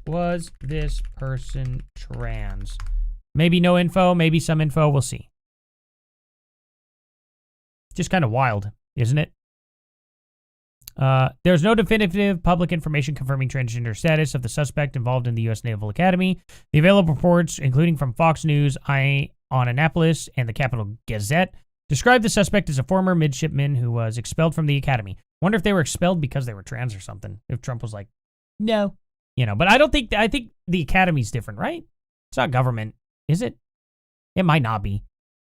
Was this person trans? Maybe no info, maybe some info. We'll see. Just kind of wild, isn't it? There's no definitive public information confirming transgender status of the suspect involved in the U.S. Naval Academy. The available reports, including from Fox News, I on Annapolis, and the Capital Gazette, describe the suspect as a former midshipman who was expelled from the academy. Wonder if they were expelled because they were trans or something. If Trump was like, no. You know, but I think the academy's different, right? It's not government, is it? It might not be.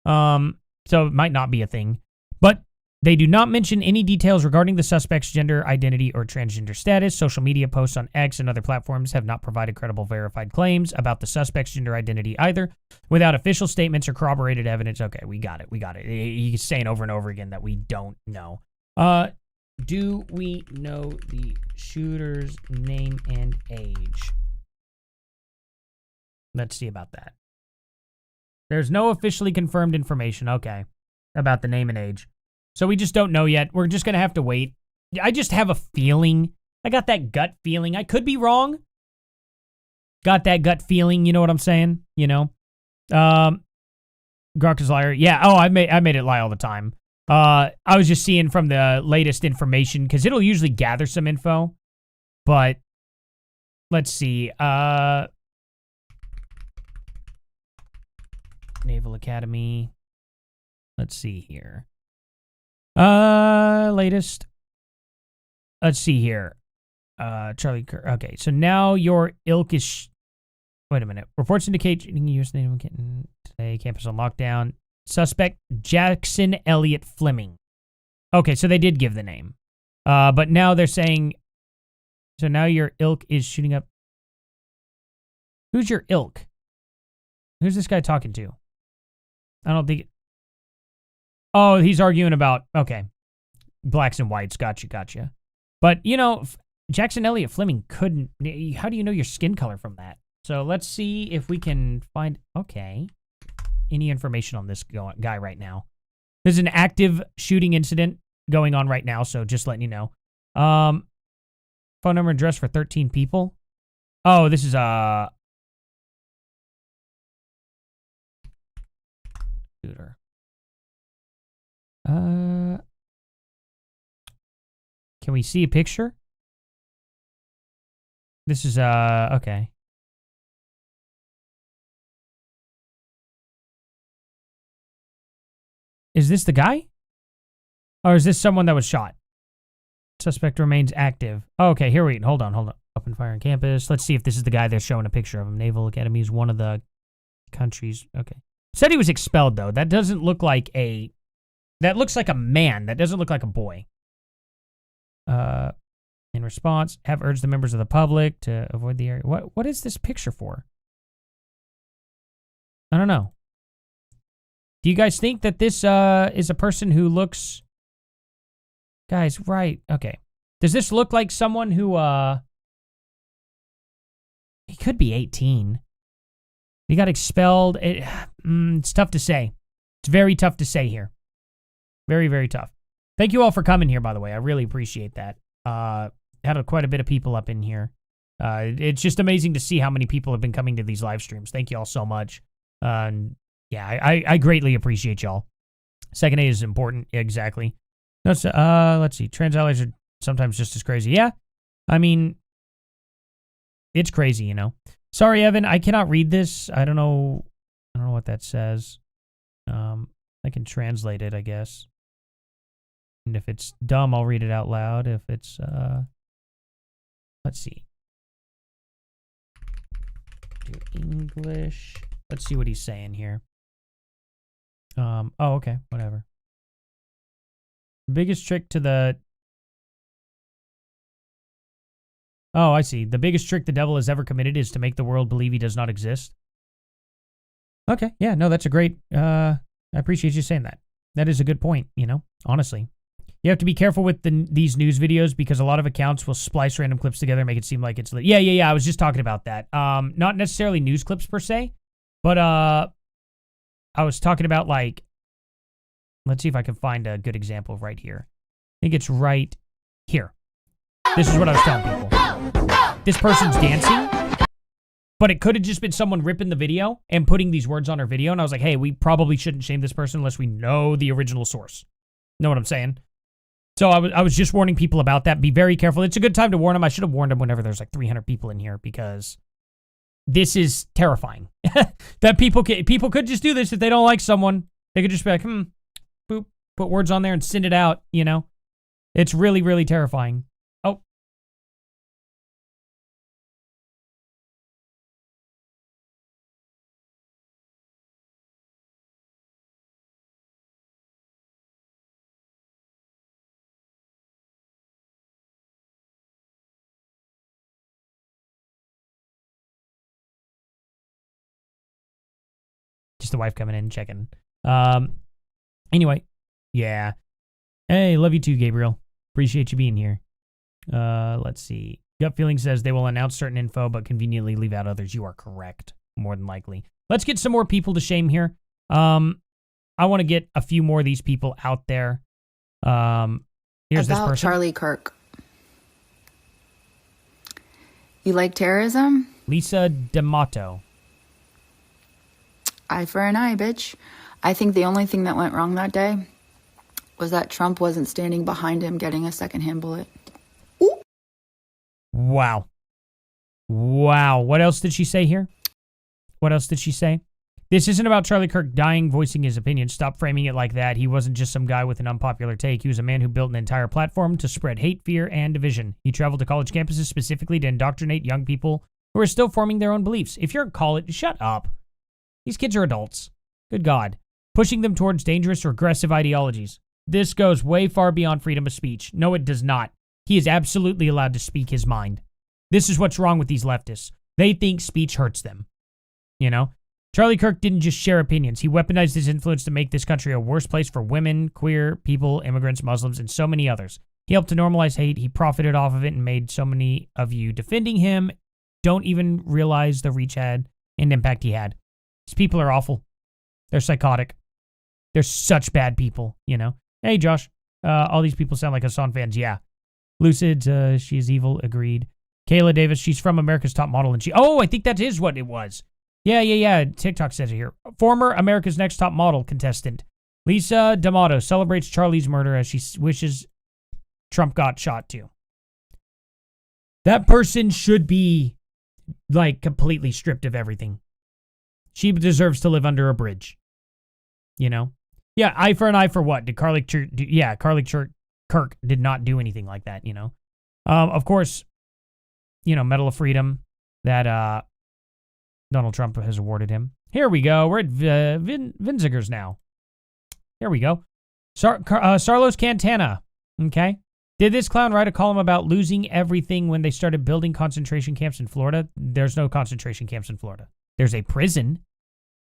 So it might not be a thing. But they do not mention any details regarding the suspect's gender identity or transgender status. Social media posts on X and other platforms have not provided credible verified claims about the suspect's gender identity either, without official statements or corroborated evidence. Okay, we got it. He's saying over and over again that we don't know. Do we know the shooter's name and age? Let's see about that. There's no officially confirmed information, okay, about the name and age. So we just don't know yet. We're just going to have to wait. I just have a feeling. I got that gut feeling. I could be wrong. Got that gut feeling, you know what I'm saying? You know? Grok is a liar. Yeah. Oh, I made it lie all the time. I was just seeing from the latest information because it'll usually gather some info, but let's see. Naval Academy. Let's see here. Latest. Let's see here. Charlie Kirk. Okay, so now your ilk is. Wait a minute. Reports indicate U.S. Naval Academy today. Campus on lockdown. Suspect Jackson Elliott Fleming. Okay, so they did give the name. But now they're saying. So now your ilk is shooting up. Who's your ilk? Who's this guy talking to? I don't think. Oh, he's arguing about. Okay. Blacks and whites. Gotcha. But, you know, Jackson Elliott Fleming couldn't. How do you know your skin color from that? So let's see if we can find. Okay. Any information on this guy right now. There's an active shooting incident going on right now, so just letting you know. Phone number and address for 13 people. Oh, this is shooter. Can we see a picture? This is okay. Is this the guy? Or is this someone that was shot? Suspect remains active. Oh, okay, here we hold on. Open fire on campus. Let's see if this is the guy they're showing a picture of him. Naval Academy is one of the countries. Okay. Said he was expelled though. That doesn't look like a. That looks like a man. That doesn't look like a boy. In response, have urged the members of the public to avoid the area. What is this picture for? I don't know. Do you guys think that this is a person who looks... Guys, right. Okay. Does this look like someone who... He could be 18. He got expelled. It's tough to say. It's very tough to say here. Very, very tough. Thank you all for coming here, by the way. I really appreciate that. Had quite a bit of people up in here. It's just amazing to see how many people have been coming to these live streams. Thank you all so much. Yeah, I greatly appreciate y'all. Second aid is important. Exactly. Let's see. Trans allies are sometimes just as crazy. Yeah. I mean, it's crazy, you know. Sorry, Evan. I cannot read this. I don't know what that says. I can translate it, I guess. And if it's dumb, I'll read it out loud. If it's, let's see. Do English. Let's see what he's saying here. Oh, okay. Whatever. Biggest trick to the... Oh, I see. The biggest trick the devil has ever committed is to make the world believe he does not exist. Okay. Yeah, no, that's a great... I appreciate you saying that. That is a good point, you know, honestly. You have to be careful with these news videos because a lot of accounts will splice random clips together and make it seem like it's... Yeah. I was just talking about that. Not necessarily news clips per se, but I was talking about, like... Let's see if I can find a good example right here. I think it's right here. This is what I was telling people. This person's dancing, but it could have just been someone ripping the video and putting these words on our video. And I was like, hey, we probably shouldn't shame this person unless we know the original source. Know what I'm saying? So I was just warning people about that. Be very careful. It's a good time to warn them. I should have warned them whenever there's like 300 people in here because this is terrifying. That people could just do this if they don't like someone. They could just be like, boop, put words on there and send it out, you know? It's really, really terrifying. Oh. Just the wife coming in, checking. Anyway, yeah. Hey, love you too, Gabriel. Appreciate you being here. Let's see. Gut feeling says they will announce certain info, but conveniently leave out others. You are correct, more than likely. Let's get some more people to shame here. I want to get a few more of these people out there. Here's this person. Charlie Kirk. You like terrorism? Lisa D'Amato. Eye for an eye, bitch. I think the only thing that went wrong that day was that Trump wasn't standing behind him getting a secondhand bullet. Wow. Wow. What else did she say here? What else did she say? This isn't about Charlie Kirk dying, voicing his opinion. Stop framing it like that. He wasn't just some guy with an unpopular take. He was a man who built an entire platform to spread hate, fear, and division. He traveled to college campuses specifically to indoctrinate young people who are still forming their own beliefs. If you're in college, shut up. These kids are adults. Good God. Pushing them towards dangerous or aggressive ideologies. This goes way far beyond freedom of speech. No, it does not. He is absolutely allowed to speak his mind. This is what's wrong with these leftists. They think speech hurts them. You know? Charlie Kirk didn't just share opinions. He weaponized his influence to make this country a worse place for women, queer people, immigrants, Muslims, and so many others. He helped to normalize hate. He profited off of it and made so many of you defending him don't even realize the reach had and impact he had. These people are awful. They're psychotic. They're such bad people, you know? Hey, Josh. All these people sound like Hassan fans. Yeah. Lucid, she is evil. Agreed. Kayla Davis, she's from America's Top Model. And I think that is what it was. Yeah. TikTok says it here. Former America's Next Top Model contestant Lisa D'Amato celebrates Charlie's murder as she wishes Trump got shot too. That person should be, like, completely stripped of everything. She deserves to live under a bridge. You know? Yeah, eye for an eye for what? Did Charlie Kirk did not do anything like that, you know? Of course, you know, Medal of Freedom that Donald Trump has awarded him. Here we go. We're at Vinzigers now. Here we go. Sarlos Cantana. Okay. Did this clown write a column about losing everything when they started building concentration camps in Florida? There's no concentration camps in Florida. There's a prison,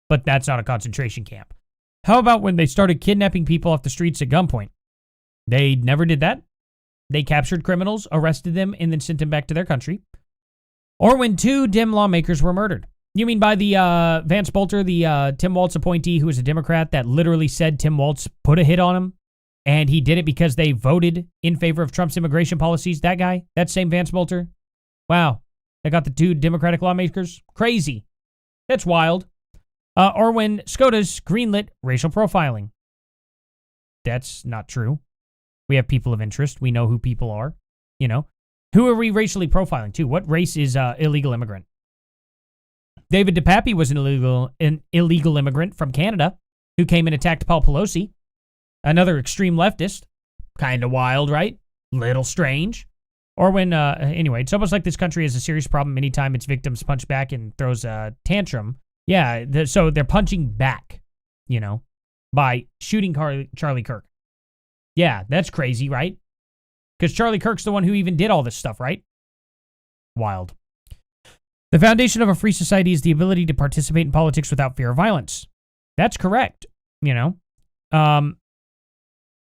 but that's not a concentration camp. How about when they started kidnapping people off the streets at gunpoint? They never did that. They captured criminals, arrested them, and then sent them back to their country. Or when 2 Dem lawmakers were murdered. You mean by the Vance Bolter, the Tim Walz appointee who was a Democrat that literally said Tim Walz put a hit on him? And he did it because they voted in favor of Trump's immigration policies? That guy? That same Vance Bolter? Wow. They got the 2 Democratic lawmakers? Crazy. That's wild. Or when SCOTUS greenlit racial profiling. That's not true. We have people of interest. We know who people are. You know. Who are we racially profiling to? What race is illegal immigrant? David DePappy was an illegal immigrant from Canada who came and attacked Paul Pelosi. Another extreme leftist. Kind of wild, right? Little strange. Or when, anyway, it's almost like this country has a serious problem anytime its victims punch back and throws a tantrum. Yeah, so they're punching back, you know, by shooting Charlie Kirk. Yeah, that's crazy, right? Because Charlie Kirk's the one who even did all this stuff, right? Wild. The foundation of a free society is the ability to participate in politics without fear of violence. That's correct, you know.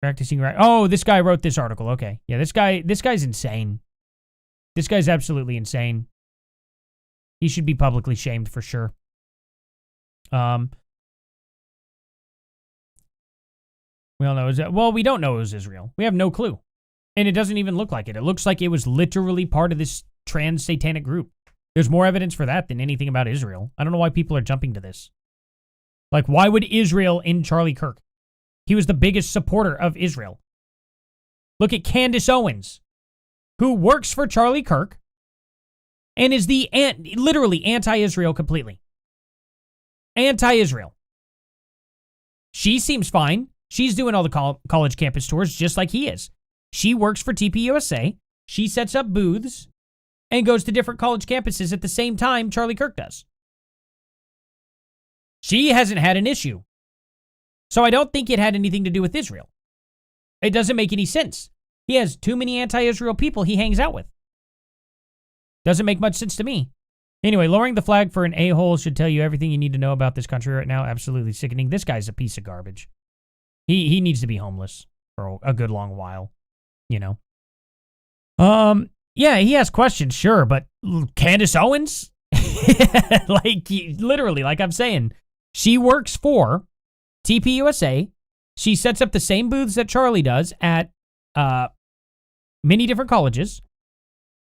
Practicing right. Oh, this guy wrote this article. Okay. Yeah, this guy's insane. This guy's absolutely insane. He should be publicly shamed for sure. We all know we don't know it was Israel. We have no clue. And it doesn't even look like it. It looks like it was literally part of this trans satanic group. There's more evidence for that than anything about Israel. I don't know why people are jumping to this. Like, why would Israel end Charlie Kirk? He was the biggest supporter of Israel. Look at Candace Owens, who works for Charlie Kirk and is literally anti-Israel completely. Anti-Israel. She seems fine. She's doing all the college campus tours just like he is. She works for TPUSA. She sets up booths and goes to different college campuses at the same time Charlie Kirk does. She hasn't had an issue. So I don't think it had anything to do with Israel. It doesn't make any sense. He has too many anti-Israel people he hangs out with. Doesn't make much sense to me. Anyway, lowering the flag for an a-hole should tell you everything you need to know about this country right now. Absolutely sickening. This guy's a piece of garbage. He needs to be homeless for a good long while, you know. Yeah, he has questions, sure, but Candace Owens? Literally, like I'm saying, she works for TPUSA. She sets up the same booths that Charlie does at many different colleges.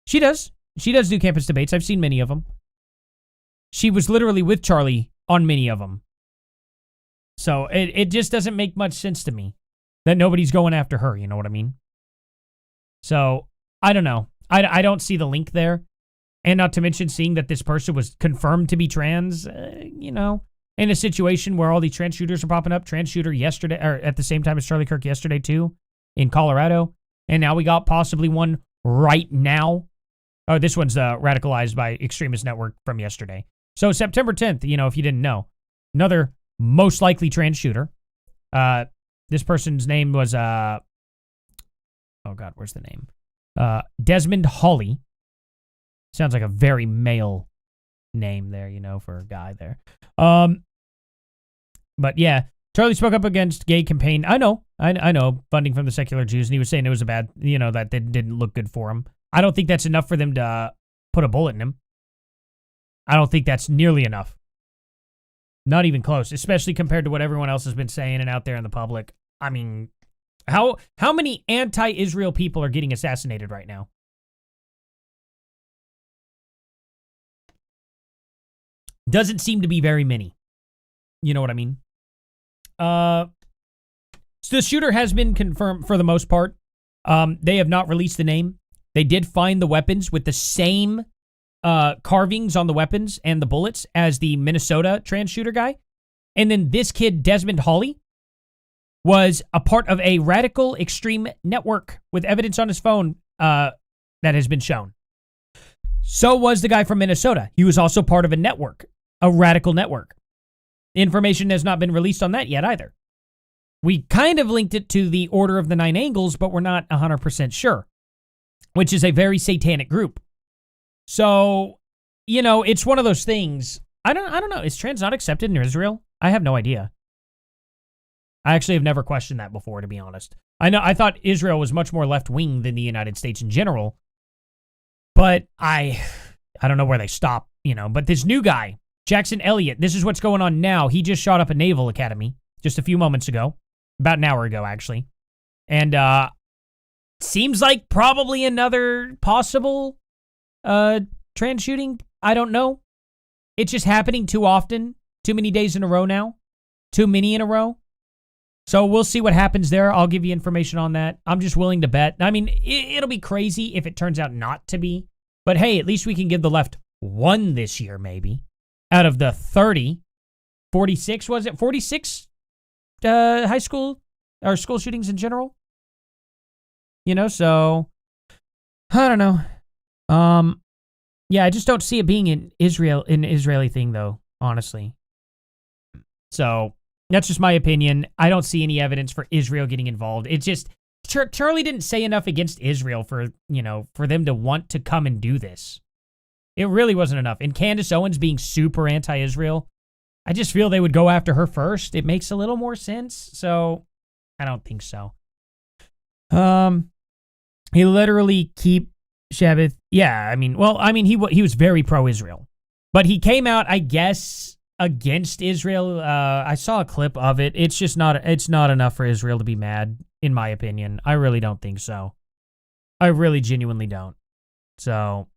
She does do campus debates. I've seen many of them. She was literally with Charlie on many of them. So it just doesn't make much sense to me that nobody's going after her. You know what I mean? So I don't know. I don't see the link there. And not to mention seeing that this person was confirmed to be trans, you know, in a situation where all these trans shooters are popping up. Trans shooter yesterday, or at the same time as Charlie Kirk yesterday too, in Colorado. And now we got possibly one right now. Oh, this one's radicalized by Extremist Network from yesterday. So September 10th, you know, if you didn't know, another most likely trans shooter. This person's name was, oh God, where's the name? Desmond Hawley. Sounds like a very male name there, you know, for a guy there. But yeah, Charlie spoke up against gay campaign. I know, funding from the secular Jews, and he was saying it was a bad, you know, that didn't look good for him. I don't think that's enough for them to put a bullet in him. I don't think that's nearly enough. Not even close, especially compared to what everyone else has been saying and out there in the public. I mean, how many anti-Israel people are getting assassinated right now? Doesn't seem to be very many. You know what I mean? So the shooter has been confirmed for the most part. They have not released the name. They did find the weapons with the same carvings on the weapons and the bullets as the Minnesota trans shooter guy. And then this kid, Desmond Hawley, was a part of a radical extreme network with evidence on his phone that has been shown. So was the guy from Minnesota. He was also part of a network, a radical network. Information has not been released on that yet either. We kind of linked it to the Order of the Nine Angles, but we're not 100% sure, which is a very satanic group. So, you know, it's one of those things. I don't know. Is trans not accepted in Israel? I have no idea. I actually have never questioned that before, to be honest. I thought Israel was much more left-wing than the United States in general, but I don't know where they stop, you know. But this new guy, Jackson Elliott, this is what's going on now. He just shot up a Naval Academy just a few moments ago, about an hour ago, actually. And seems like probably another possible trans shooting. I don't know. It's just happening too often. Too many days in a row now. Too many in a row. So we'll see what happens there. I'll give you information on that. I'm just willing to bet. I mean, it'll be crazy if it turns out not to be. But hey, at least we can give the left one this year, maybe. Out of the 30, 46, was it? 46 high school or school shootings in general? You know, so I don't know. Yeah, I just don't see it being in Israel, an Israeli thing, though, honestly. So that's just my opinion. I don't see any evidence for Israel getting involved. It's just Charlie didn't say enough against Israel for, you know, for them to want to come and do this. It really wasn't enough. And Candace Owens being super anti-Israel, I just feel they would go after her first. It makes a little more sense. So I don't think so. He literally keep Shabbat. Yeah, I mean, he was very pro-Israel, but he came out, I guess, against Israel. I saw a clip of it. It's just not enough for Israel to be mad, in my opinion. I really don't think so. I really genuinely don't. So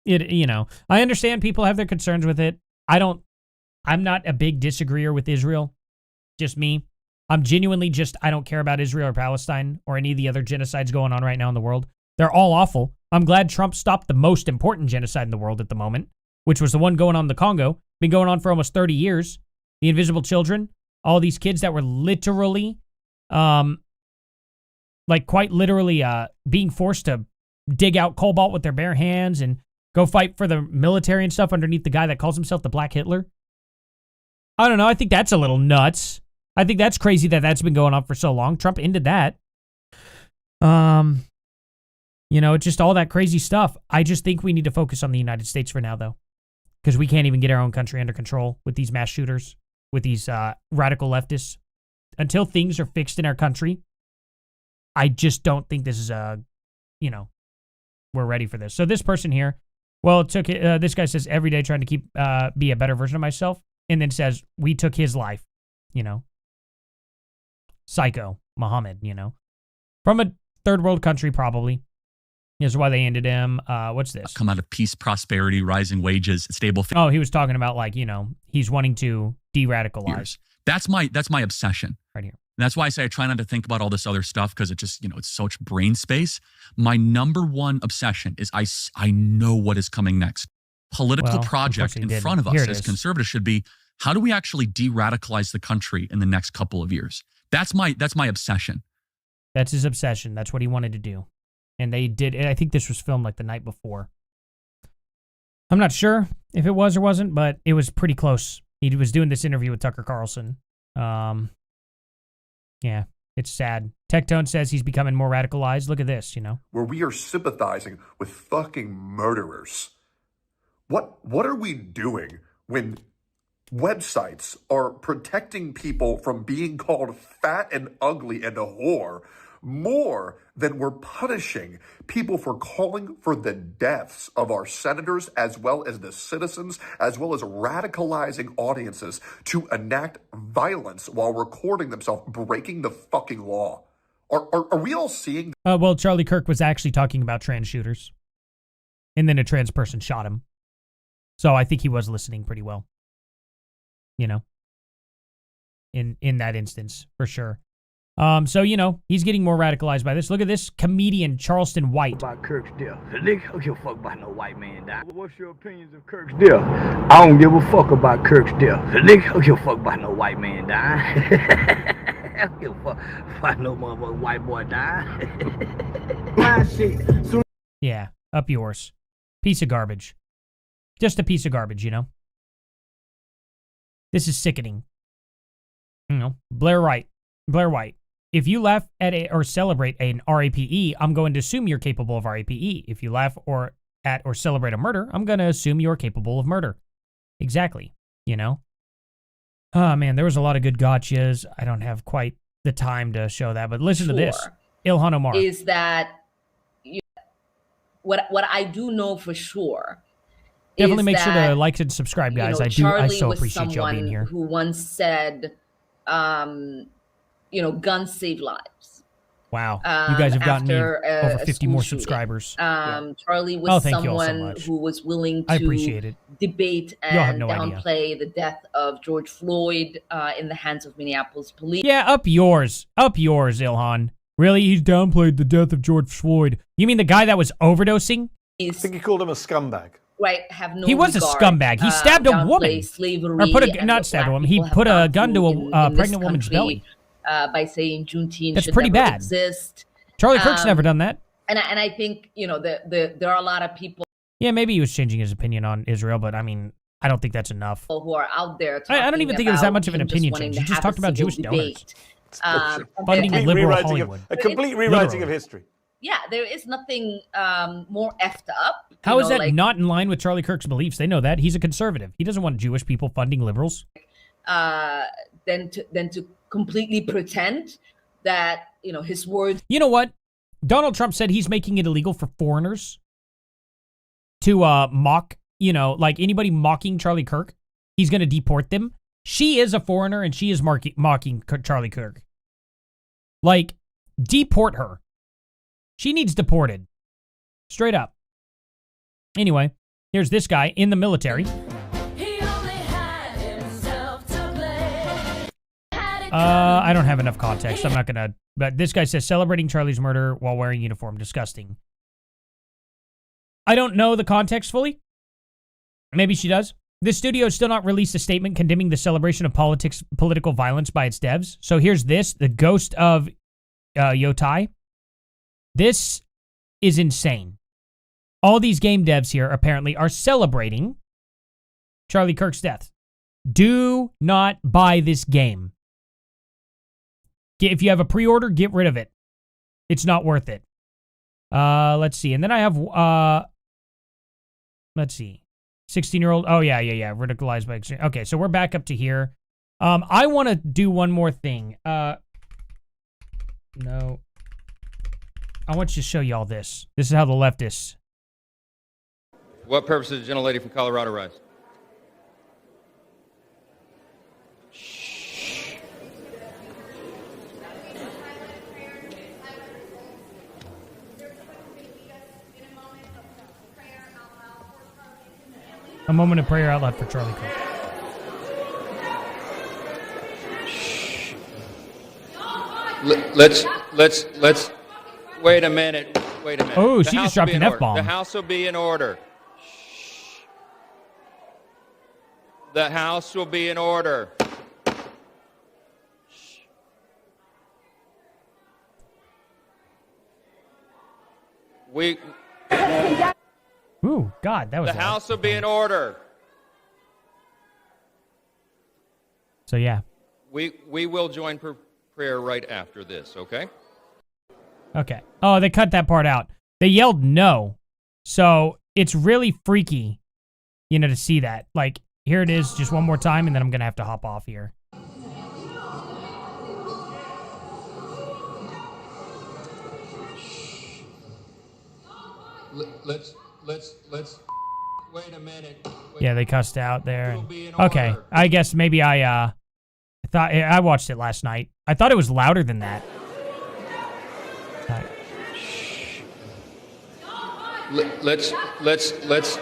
you know, I understand people have their concerns with it. I'm not a big disagreeer with Israel. Just me. I'm genuinely I don't care about Israel or Palestine or any of the other genocides going on right now in the world. They're all awful. I'm glad Trump stopped the most important genocide in the world at the moment, which was the one going on in the Congo. Been going on for almost 30 years. The invisible children. All these kids that were literally, quite literally being forced to dig out cobalt with their bare hands and go fight for the military and stuff underneath the guy that calls himself the Black Hitler. I don't know. I think that's a little nuts. I think that's crazy that that's been going on for so long. Trump ended that. You know, it's just all that crazy stuff. I just think we need to focus on the United States for now, though, because we can't even get our own country under control with these mass shooters, with these radical leftists. Until things are fixed in our country, I just don't think this is we're ready for this. So this person here, well, it took this guy says every day trying to keep be a better version of myself, and then says we took his life, you know. Psycho Muhammad, you know, from a third world country probably. Here's why they ended him. What's this? Come out of peace, prosperity, rising wages, stable. Oh, he was talking about he's wanting to de-radicalize. That's my obsession. Right here. And that's why I say I try not to think about all this other stuff because it just, it's such brain space. My number one obsession is I know what is coming next. Political project in front of us as conservatives should be, how do we actually de-radicalize the country in the next couple of years? That's my obsession. That's his obsession. That's what he wanted to do. And they did. I think this was filmed like the night before. I'm not sure if it was or wasn't, but it was pretty close. He was doing this interview with Tucker Carlson. Yeah, it's sad. Tectone says he's becoming more radicalized. Look at this, Where we are sympathizing with fucking murderers. What are we doing when websites are protecting people from being called fat and ugly and a whore more than we're punishing people for calling for the deaths of our senators as well as the citizens, as well as radicalizing audiences to enact violence while recording themselves breaking the fucking law? Are we all seeing? Well, Charlie Kirk was actually talking about trans shooters. And then a trans person shot him. So I think he was listening pretty well. In that instance, for sure. So, he's getting more radicalized by this. Look at this comedian, Charleston White. About Kirk's death. Nigga, I don't give a fuck about no white man dying. What's your opinions of Kirk's death? I don't give a fuck about Kirk's death. Nigga, I don't give a fuck about no white man dying. I don't give a fuck about no motherfucking white boy dying. Yeah, up yours. Piece of garbage. Just a piece of garbage, This is sickening. Blair White. If you laugh at or celebrate an RAPE, I'm going to assume you're capable of RAPE. If you laugh at or celebrate a murder, I'm going to assume you're capable of murder. Exactly. Oh, man, there was a lot of good gotchas. I don't have quite the time to show that, but listen to this. Ilhan Omar. Is that what I do know for sure. Definitely make sure to like and subscribe, guys. I so appreciate y'all being here. Who once said, guns save lives. Wow. You guys have gotten me over 50 more subscribers. Charlie was someone who was willing to debate and downplay the death of George Floyd in the hands of Minneapolis police. Yeah, up yours, Ilhan. Really? He's downplayed the death of George Floyd. You mean the guy that was overdosing? I think he called him a scumbag. Right, have no He was a scumbag. He stabbed a woman. Slavery or not stabbed a woman. He put a gun to a pregnant woman's belly. By saying Juneteenth That's should pretty never bad. exist. Charlie Kirk's never done that. And I think, there are a lot of people. Yeah, maybe he was changing his opinion on Israel, but I mean, I don't think that's enough. Who are out there I don't even think it was that much of an opinion change. He just talked about Jewish donors. Funding liberal Hollywood. A complete rewriting of history. Yeah, there is nothing more effed up. How is that not in line with Charlie Kirk's beliefs? They know that. He's a conservative. He doesn't want Jewish people funding liberals. Than to completely pretend that, his words. You know what? Donald Trump said he's making it illegal for foreigners to mock, like anybody mocking Charlie Kirk, he's going to deport them. She is a foreigner and she is mocking Charlie Kirk. Like, deport her. She needs deported. Straight up. Anyway, here's this guy in the military. I don't have enough context. I'm not going to... But this guy says, celebrating Charlie's murder while wearing uniform. Disgusting. I don't know the context fully. Maybe she does. The studio has still not released a statement condemning the celebration of political violence by its devs. So here's this. The ghost of Yotai. This is insane. All these game devs here apparently are celebrating Charlie Kirk's death. Do not buy this game. If you have a pre-order, get rid of it. It's not worth it. Let's see. And then I have, let's see. 16-year-old. Oh, yeah. Radicalized by extreme. Okay, so we're back up to here. I want to do one more thing. No. I want to show y'all this. This is how the leftists. What purpose did the gentlelady from Colorado rise? A moment of prayer out loud for Charlie Kirk. Let's wait a minute. Wait a minute. Oh, The she House just will dropped be an in order. F-bomb. The House will be in order. Shh. The House will be in order. Shh. Ooh, God, that was The loud. House will be in order. So yeah. We will join prayer right after this, okay? Okay. Oh, they cut that part out. They yelled no. So it's really freaky, to see that. Like, here it is just one more time, and then I'm going to have to hop off here. Let's wait a minute. Yeah, they cussed out there. Okay, I guess maybe I thought I watched it last night. I thought it was louder than that. Let's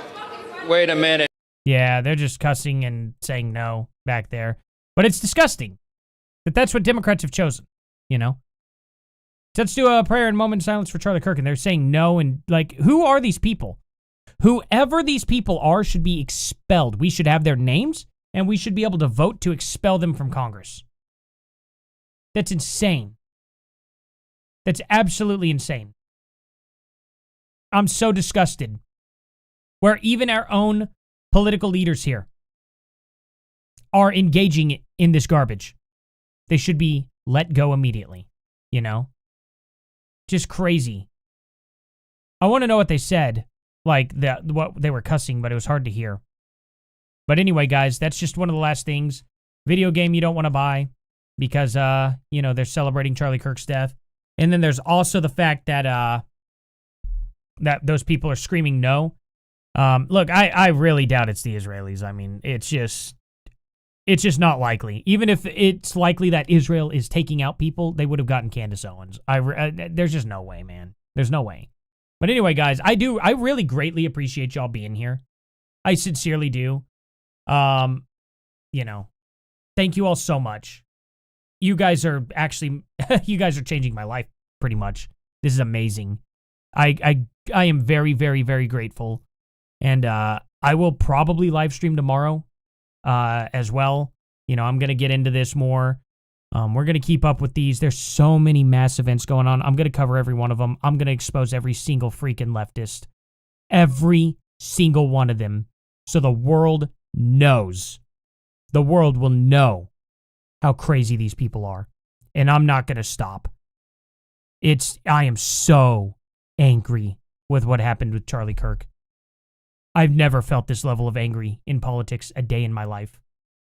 wait a minute. Yeah, they're just cussing and saying no back there. But it's disgusting that that's what Democrats have chosen, So let's do a prayer and moment of silence for Charlie Kirk. And they're saying no. And, who are these people? Whoever these people are should be expelled. We should have their names, and we should be able to vote to expel them from Congress. That's insane. That's absolutely insane. I'm so disgusted. Where even our own political leaders here are engaging in this garbage. They should be let go immediately, Just crazy. I want to know what they said, what they were cussing, but it was hard to hear. But anyway, guys, that's just one of the last things. Video game you don't want to buy because, they're celebrating Charlie Kirk's death. And then there's also the fact that that those people are screaming no. Look, I really doubt it's the Israelis. I mean, it's just not likely. Even if it's likely that Israel is taking out people, they would have gotten Candace Owens. There's just no way, man. There's no way. But anyway, guys, I really greatly appreciate y'all being here. I sincerely do. Thank you all so much. You guys are changing my life pretty much. This is amazing. I am very, very, very grateful. And I will probably live stream tomorrow as well. I'm going to get into this more. We're going to keep up with these. There's so many mass events going on. I'm going to cover every one of them. I'm going to expose every single freaking leftist. Every single one of them. So the world knows. The world will know how crazy these people are. And I'm not going to stop. I am so angry with what happened with Charlie Kirk. I've never felt this level of angry in politics a day in my life.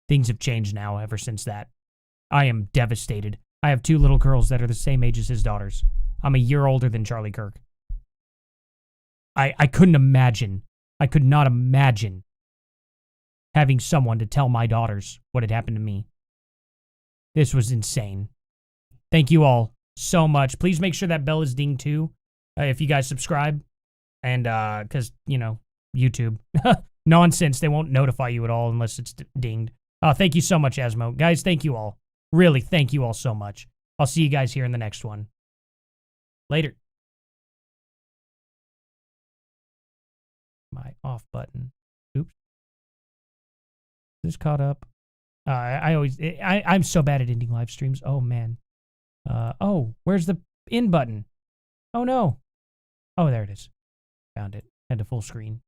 Things have changed now ever since that. I am devastated. I have 2 little girls that are the same age as his daughters. I'm a year older than Charlie Kirk. I couldn't imagine. I could not imagine having someone to tell my daughters what had happened to me. This was insane. Thank you all so much. Please make sure that bell is dinged too. If you guys subscribe. And, because, YouTube. Nonsense. They won't notify you at all unless it's dinged. Thank you so much, Asmo. Guys, thank you all. Really, thank you all so much. I'll see you guys here in the next one. Later. My off button. Oops. This caught up. I'm so bad at ending live streams. Oh, man. Where's the in button? Oh, no. Oh, there it is. Found it. Had to full screen.